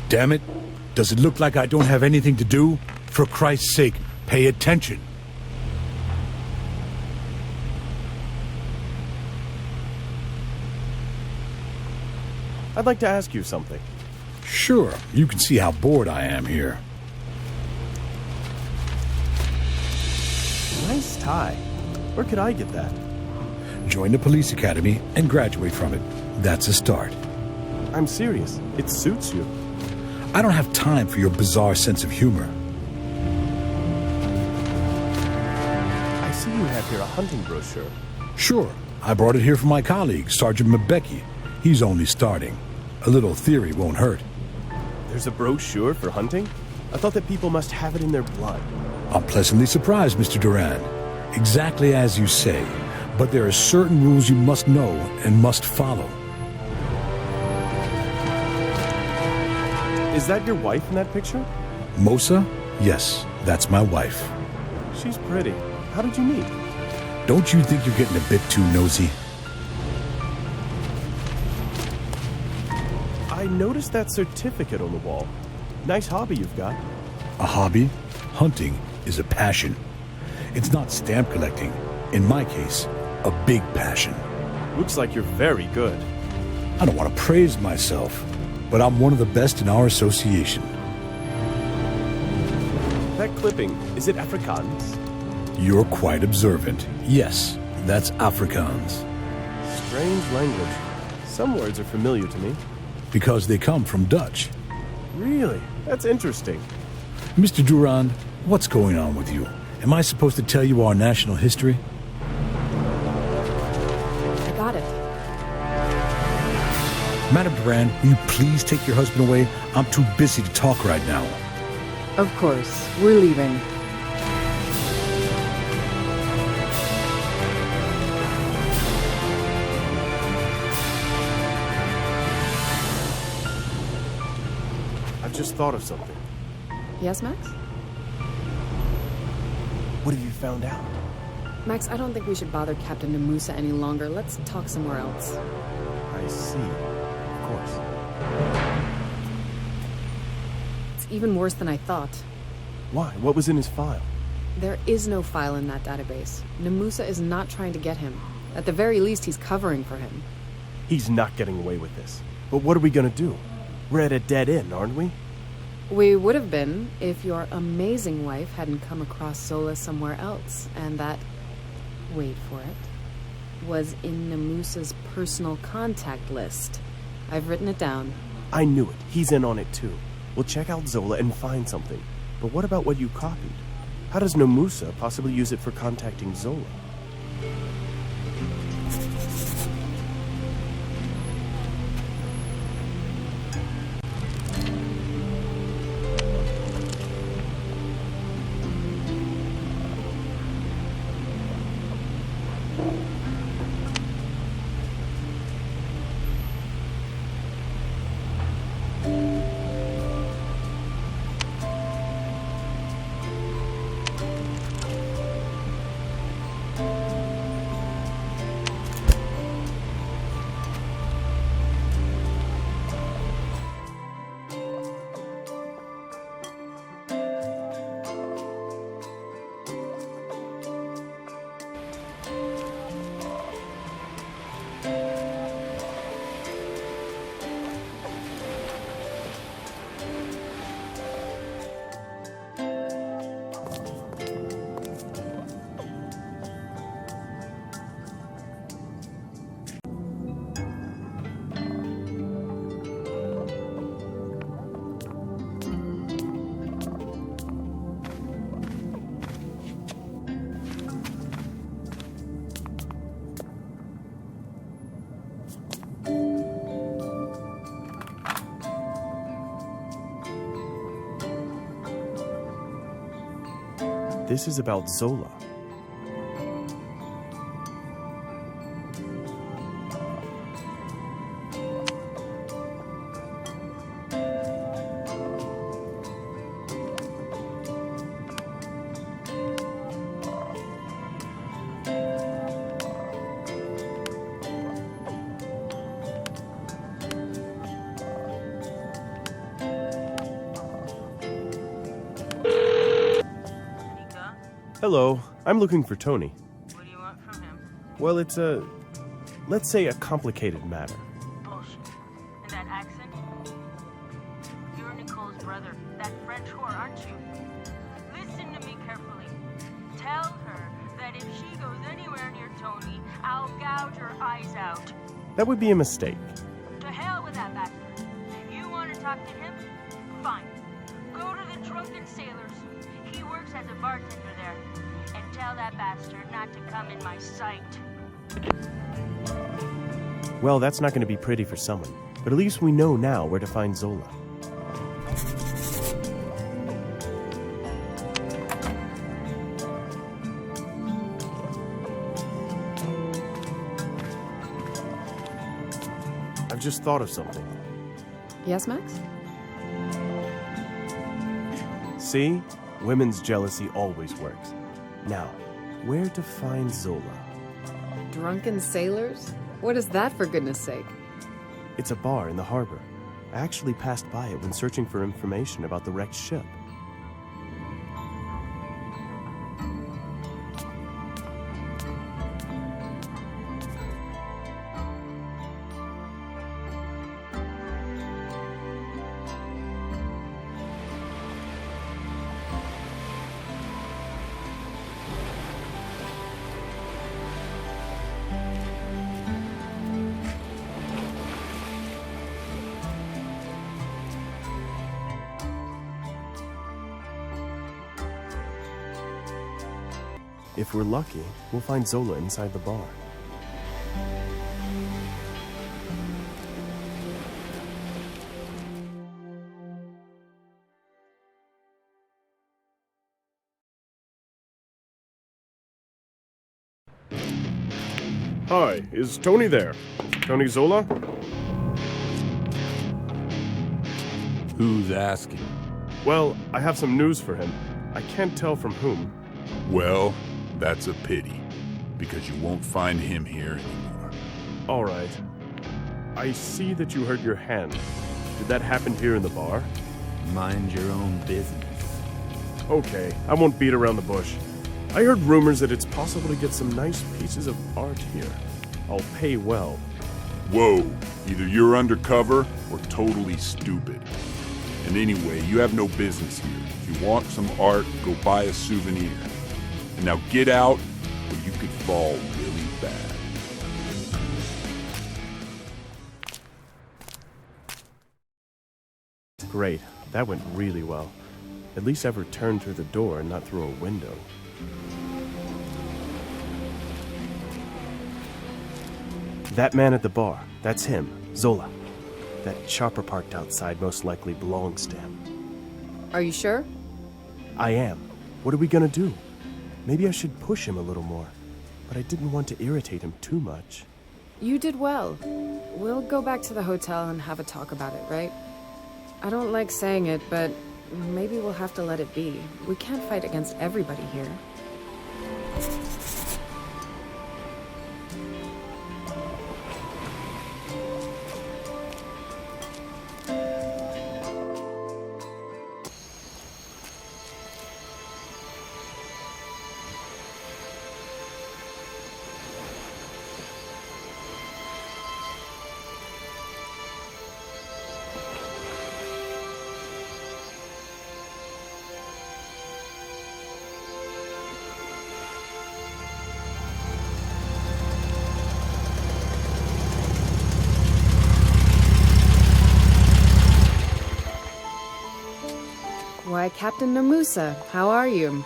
Damn it. Does it look like I don't have anything to do? For Christ's sake, pay attention. I'd like to ask you something. Sure, you can see how bored I am here. Nice tie. Where could I get that? Join the police academy and graduate from it. That's a start. I'm serious. It suits you. I don't have time for your bizarre sense of humor. I see you have here a hunting brochure. Sure. I brought it here from my colleague, Sergeant Mabeki. He's only starting. A little theory won't hurt. There's a brochure for hunting? I thought that people must have it in their blood. I'm pleasantly surprised, Mr. Duran. Exactly as you say. But there are certain rules you must know and must follow. Is that your wife in that picture? Mosa? Yes, that's my wife. She's pretty. How did you meet? Don't you think you're getting a bit too nosy? I noticed that certificate on the wall. Nice hobby you've got. A hobby? Hunting is a passion. It's not stamp collecting. In my case, a big passion. Looks like you're very good. I don't want to praise myself, but I'm one of the best in our association. That clipping, is it Afrikaans? You're quite observant. Yes, that's Afrikaans. Strange language. Some words are familiar to me. Because they come from Dutch. Really? That's interesting. Mr. Durand, what's going on with you? Am I supposed to tell you our national history? Madam Duran, will you please take your husband away? I'm too busy to talk right now. Of course. We're leaving. I've just thought of something. Yes, Max? What have you found out? Max, I don't think we should bother Captain Namusa any longer. Let's talk somewhere else. I see. Of course. It's even worse than I thought. Why? What was in his file? There is no file in that database. Namusa is not trying to get him. At the very least, he's covering for him. He's not getting away with this. But what are we gonna do? We're at a dead end, aren't we? We would have been if your amazing wife hadn't come across Zola somewhere else, and that, wait for it, was in Namusa's personal contact list. I've written it down. I knew it. He's in on it too. We'll check out Zola and find something. But what about what you copied? How does Namusa possibly use it for contacting Zola? This is about Zola. Hello, I'm looking for Tony. What do you want from him? Well, it's let's say a complicated matter. Bullshit. And that accent? You're Nicole's brother, that French whore, aren't you? Listen to me carefully. Tell her that if she goes anywhere near Tony, I'll gouge her eyes out. That would be a mistake. To hell with that bastard. You want to talk to him? Fine. Go to the Drunken Sailors. He works as a bartender there. And tell that bastard not to come in my sight. Well, that's not going to be pretty for someone. But at least we know now where to find Zola. I've just thought of something. Yes, Max? See? Women's jealousy always works. Now, where to find Zola? Drunken Sailors? What is that, for goodness sake? It's a bar in the harbor. I actually passed by it when searching for information about the wrecked ship. If we're lucky, we'll find Zola inside the bar. Hi, is Tony there? Tony Zola? Who's asking? Well, I have some news for him. I can't tell from whom. Well, that's a pity, because you won't find him here anymore. All right. I see that you hurt your hand. Did that happen here in the bar? Mind your own business. Okay, I won't beat around the bush. I heard rumors that it's possible to get some nice pieces of art here. I'll pay well. Whoa, either you're undercover or totally stupid. And anyway, you have no business here. If you want some art, go buy a souvenir. And now get out, or you could fall really bad. Great. That went really well. At least I've returned through the door and not through a window. That man at the bar, that's him, Zola. That chopper parked outside most likely belongs to him. Are you sure? I am. What are we gonna do? Maybe I should push him a little more, but I didn't want to irritate him too much. You did well. We'll go back to the hotel and have a talk about it, right? I don't like saying it, but maybe we'll have to let it be. We can't fight against everybody here. Why, Captain Namusa, how are you?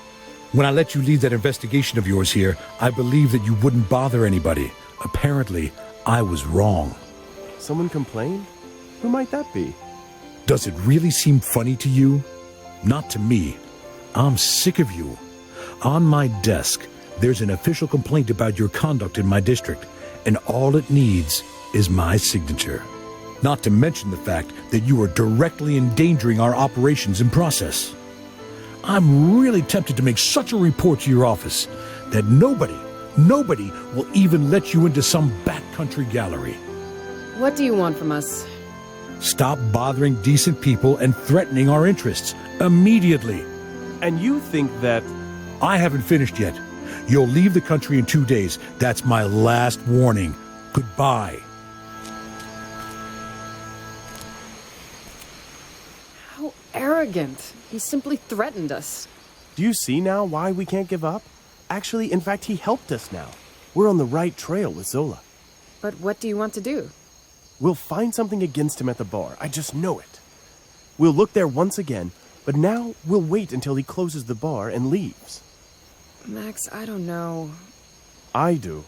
When I let you lead that investigation of yours here, I believed that you wouldn't bother anybody. Apparently, I was wrong. Someone complained? Who might that be? Does it really seem funny to you? Not to me. I'm sick of you. On my desk, there's an official complaint about your conduct in my district, and all it needs is my signature. Not to mention the fact that you are directly endangering our operations and process. I'm really tempted to make such a report to your office that nobody will even let you into some backcountry gallery. What do you want from us? Stop bothering decent people and threatening our interests immediately. And you think that... I haven't finished yet. You'll leave the country in 2 days. That's my last warning. Goodbye. How arrogant. He simply threatened us. Do you see now why we can't give up? Actually, in fact, he helped us now. We're on the right trail with Zola. But what do you want to do? We'll find something against him at the bar. I just know it. We'll look there once again, but now we'll wait until he closes the bar and leaves. Max, I don't know. I do.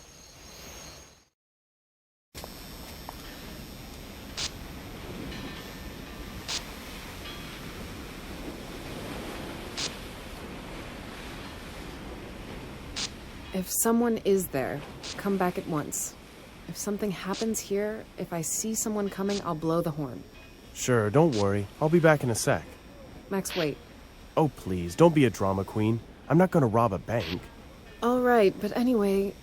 If someone is there, come back at once. If something happens here, if I see someone coming, I'll blow the horn. Sure, don't worry. I'll be back in a sec. Max, wait. Oh, please, don't be a drama queen. I'm not gonna rob a bank. All right, but anyway,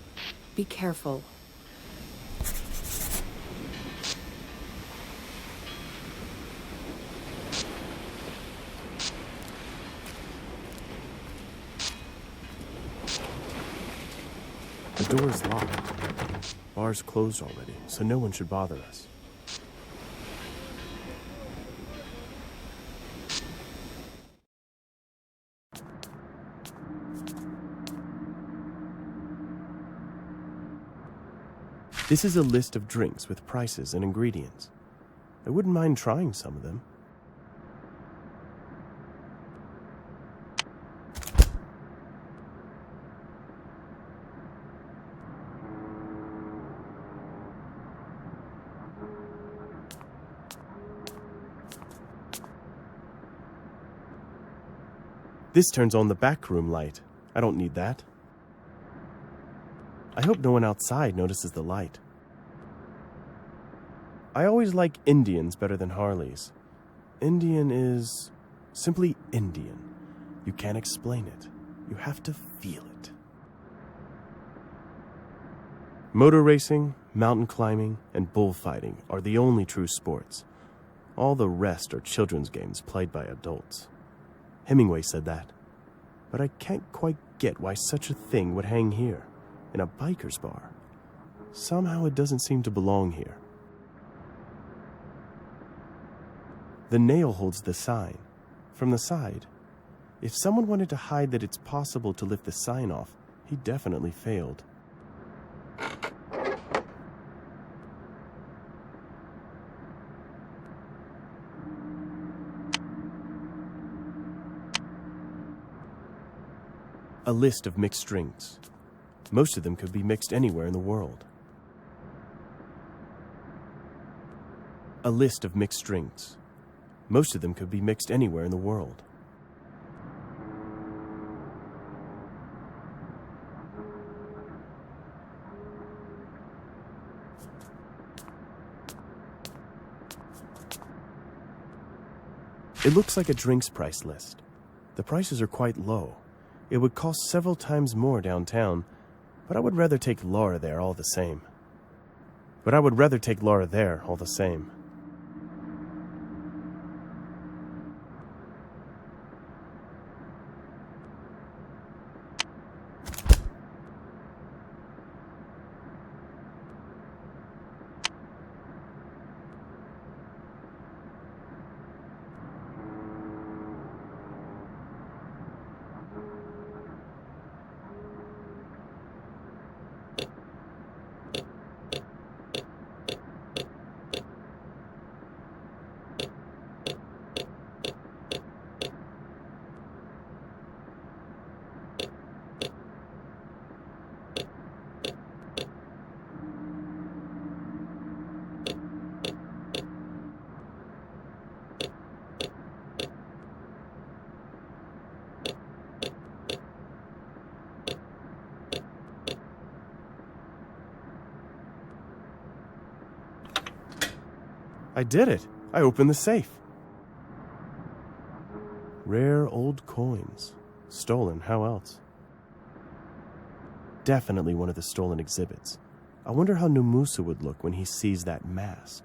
be careful. The door is locked. Bar's closed already, so no one should bother us. This is a list of drinks with prices and ingredients. I wouldn't mind trying some of them. This turns on the backroom light. I don't need that. I hope no one outside notices the light. I always like Indians better than Harleys. Indian is simply Indian. You can't explain it. You have to feel it. Motor racing, mountain climbing, and bullfighting are the only true sports. All the rest are children's games played by adults. Hemingway said that. But I can't quite get why such a thing would hang here, in a biker's bar. Somehow it doesn't seem to belong here. The nail holds the sign. From the side. If someone wanted to hide that it's possible to lift the sign off, he definitely failed. A list of mixed drinks. Most of them could be mixed anywhere in the world. A list of mixed drinks. Most of them could be mixed anywhere in the world. It looks like a drinks price list. The prices are quite low. It would cost several times more downtown, but I would rather take Lara there all the same. I did it. I opened the safe. Rare old coins. Stolen, how else? Definitely one of the stolen exhibits. I wonder how Namusa would look when he sees that mask.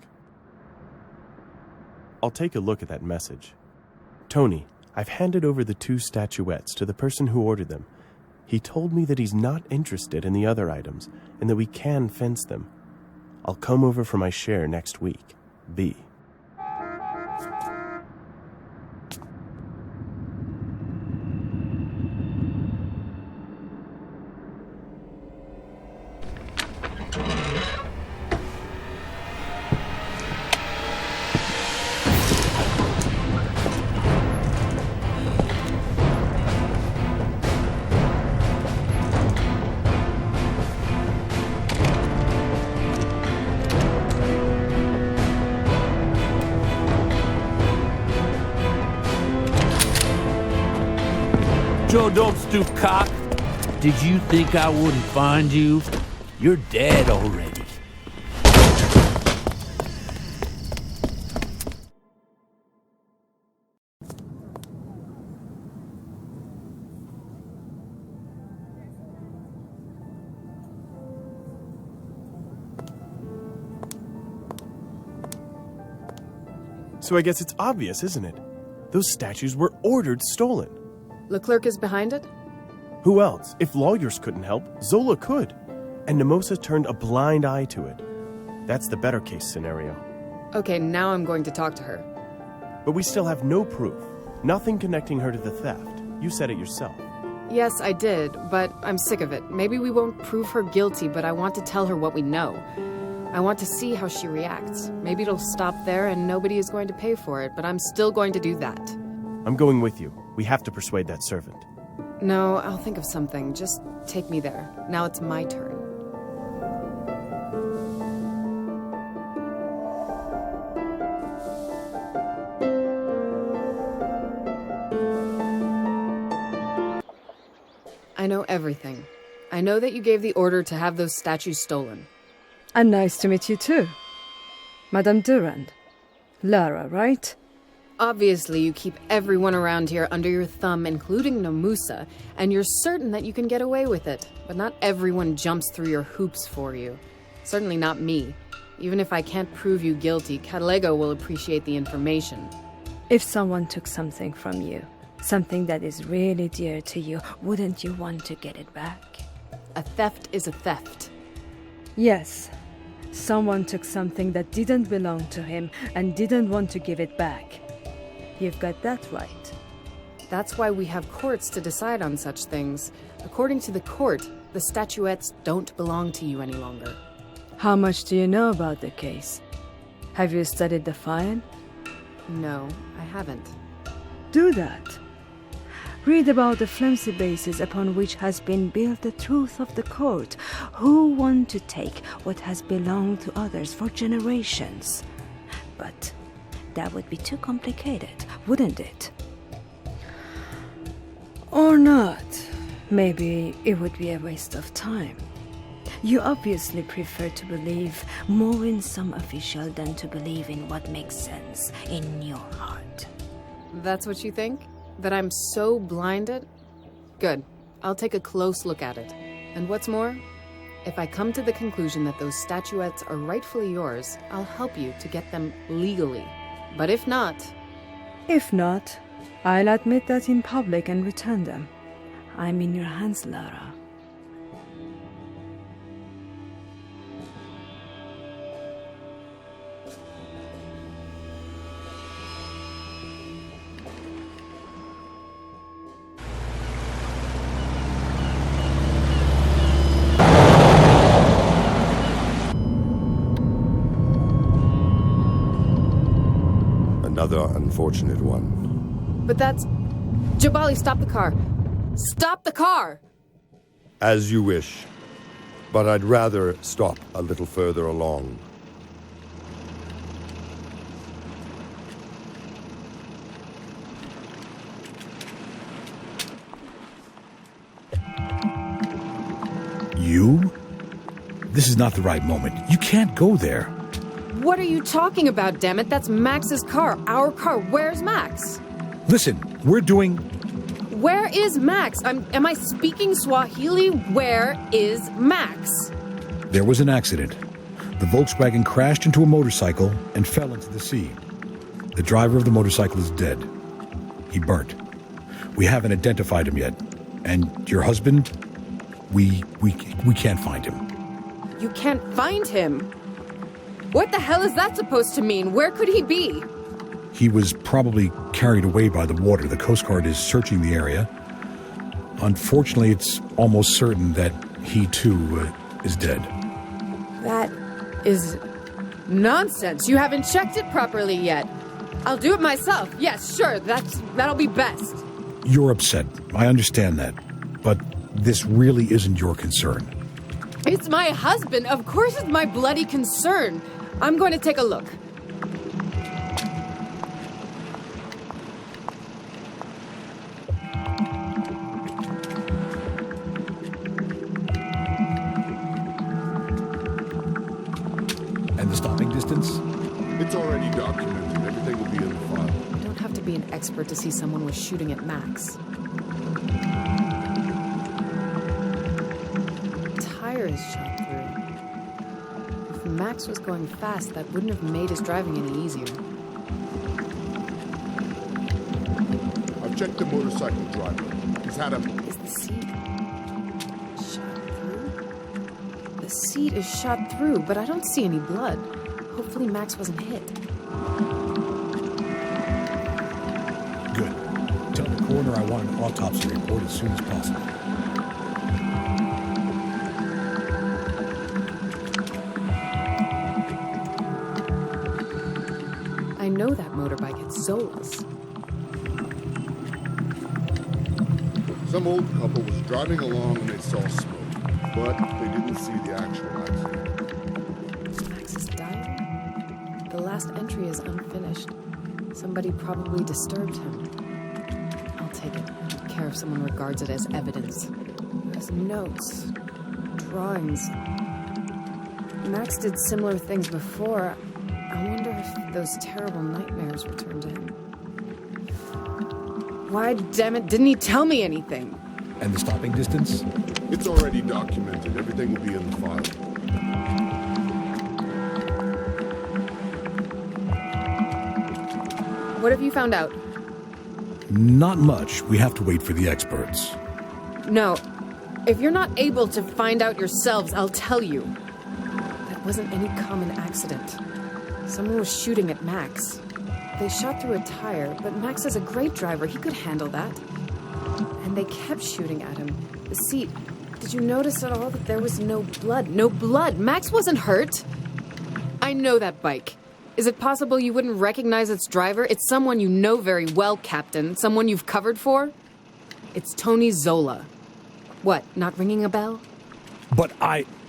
I'll take a look at that message. Tony, I've handed over the 2 statuettes to the person who ordered them. He told me that he's not interested in the other items and that we can fence them. I'll come over for my share next week. B. Joe, don't stoop, cock. Did you think I wouldn't find you? You're dead already. So I guess it's obvious, isn't it? Those statues were ordered stolen. Leclerc is behind it? Who else? If lawyers couldn't help, Zola could. And Nemosa turned a blind eye to it. That's the better case scenario. Okay, now I'm going to talk to her. But we still have no proof. Nothing connecting her to the theft. You said it yourself. Yes, I did, but I'm sick of it. Maybe we won't prove her guilty, but I want to tell her what we know. I want to see how she reacts. Maybe it'll stop there and nobody is going to pay for it, but I'm still going to do that. I'm going with you. We have to persuade that servant. No, I'll think of something. Just take me there. Now it's my turn. I know everything. I know that you gave the order to have those statues stolen. And nice to meet you too. Madame Durand. Lara, right? Obviously, you keep everyone around here under your thumb, including Namusa, and you're certain that you can get away with it. But not everyone jumps through your hoops for you. Certainly not me. Even if I can't prove you guilty, Catalego will appreciate the information. If someone took something from you, something that is really dear to you, wouldn't you want to get it back? A theft is a theft. Yes. Someone took something that didn't belong to him and didn't want to give it back. You've got that right. That's why we have courts to decide on such things. According to the court, the statuettes don't belong to you any longer. How much do you know about the case? Have you studied the file? No, I haven't. Do that. Read about the flimsy basis upon which has been built the truth of the court. Who want to take what has belonged to others for generations? But that would be too complicated, wouldn't it? Or not. Maybe it would be a waste of time. You obviously prefer to believe more in some official than to believe in what makes sense in your heart. That's what you think? That I'm so blinded? Good. I'll take a close look at it. And what's more, if I come to the conclusion that those statuettes are rightfully yours, I'll help you to get them legally. But if not... If not, I'll admit that in public and return them. I'm in your hands, Lara. Another unfortunate one. But that's... Jabali, stop the car! Stop the car! As you wish. But I'd rather stop a little further along. You? This is not the right moment. You can't go there. What are you talking about, dammit? That's Max's car. Our car. Where's Max? Listen, we're doing... Where is Max? Am I speaking Swahili? Where is Max? There was an accident. The Volkswagen crashed into a motorcycle and fell into the sea. The driver of the motorcycle is dead. He burnt. We haven't identified him yet. And your husband? We can't find him. You can't find him? What the hell is that supposed to mean? Where could he be? He was probably carried away by the water. The Coast Guard is searching the area. Unfortunately, it's almost certain that he, too, is dead. That is nonsense. You haven't checked it properly yet. I'll do it myself. Yes, sure, that'll be best. You're upset. I understand that. But this really isn't your concern. It's my husband. Of course it's my bloody concern. I'm going to take a look. And the stopping distance? It's already documented. Everything will be in the file. You don't have to be an expert to see someone was shooting at Max. Tire is shot through. If Max was going fast, that wouldn't have made his driving any easier. I've checked the motorcycle driver. He's had a... Is the seat shot through? The seat is shot through, but I don't see any blood. Hopefully Max wasn't hit. Good. Tell the coroner I want an autopsy report as soon as possible. I know that motorbike at Zola's. Some old couple was driving along and they saw smoke, but they didn't see the actual accident. Max's diary? The last entry is unfinished. Somebody probably disturbed him. I'll take it. I don't care if someone regards it as evidence. His notes. drawings. Max did similar things before. I wonder if those terrible nightmares returned to him. Why, damn it, didn't he tell me anything? And the stopping distance? It's already documented. Everything will be in the file. What have you found out? Not much. We have to wait for the experts. No. If you're not able to find out yourselves, I'll tell you. That wasn't any common accident. Someone was shooting at Max. They shot through a tire, but Max is a great driver. He could handle that. And they kept shooting at him. The seat. Did you notice at all that there was no blood? No blood! Max wasn't hurt! I know that bike. Is it possible you wouldn't recognize its driver? It's someone you know very well, Captain. Someone you've covered for? It's Tony Zola. What, not ringing a bell? But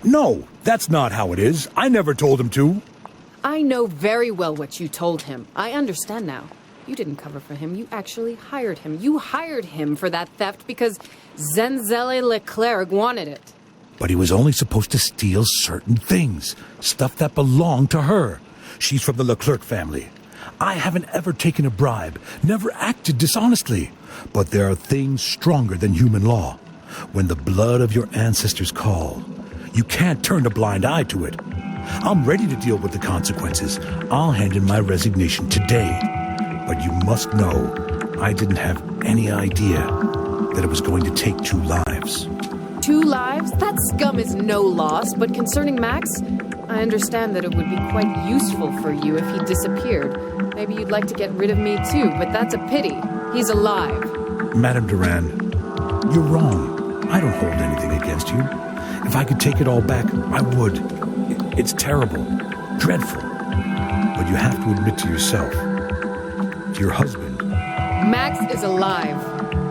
No, that's not how it is. I never told him to. I know very well what you told him. I understand now. You didn't cover for him. You actually hired him. You hired him for that theft because Zenzele Leclerc wanted it. But he was only supposed to steal certain things. Stuff that belonged to her. She's from the Leclerc family. I haven't ever taken a bribe, never acted dishonestly. But there are things stronger than human law. When the blood of your ancestors call, you can't turn a blind eye to it. I'm ready to deal with the consequences. I'll hand in my resignation today. But you must know, I didn't have any idea that it was going to take 2 lives. 2 lives? That scum is no loss, but concerning Max, I understand that it would be quite useful for you if he disappeared. Maybe you'd like to get rid of me too, but that's a pity. He's alive. Madame Duran, you're wrong. I don't hold anything against you. If I could take it all back, I would. It's terrible, dreadful. But you have to admit to yourself, to your husband. Max is alive.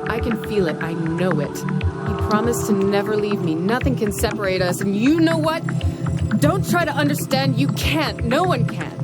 I can feel it. I know it. He promised to never leave me. Nothing can separate us. And you know what? Don't try to understand. You can't. No one can.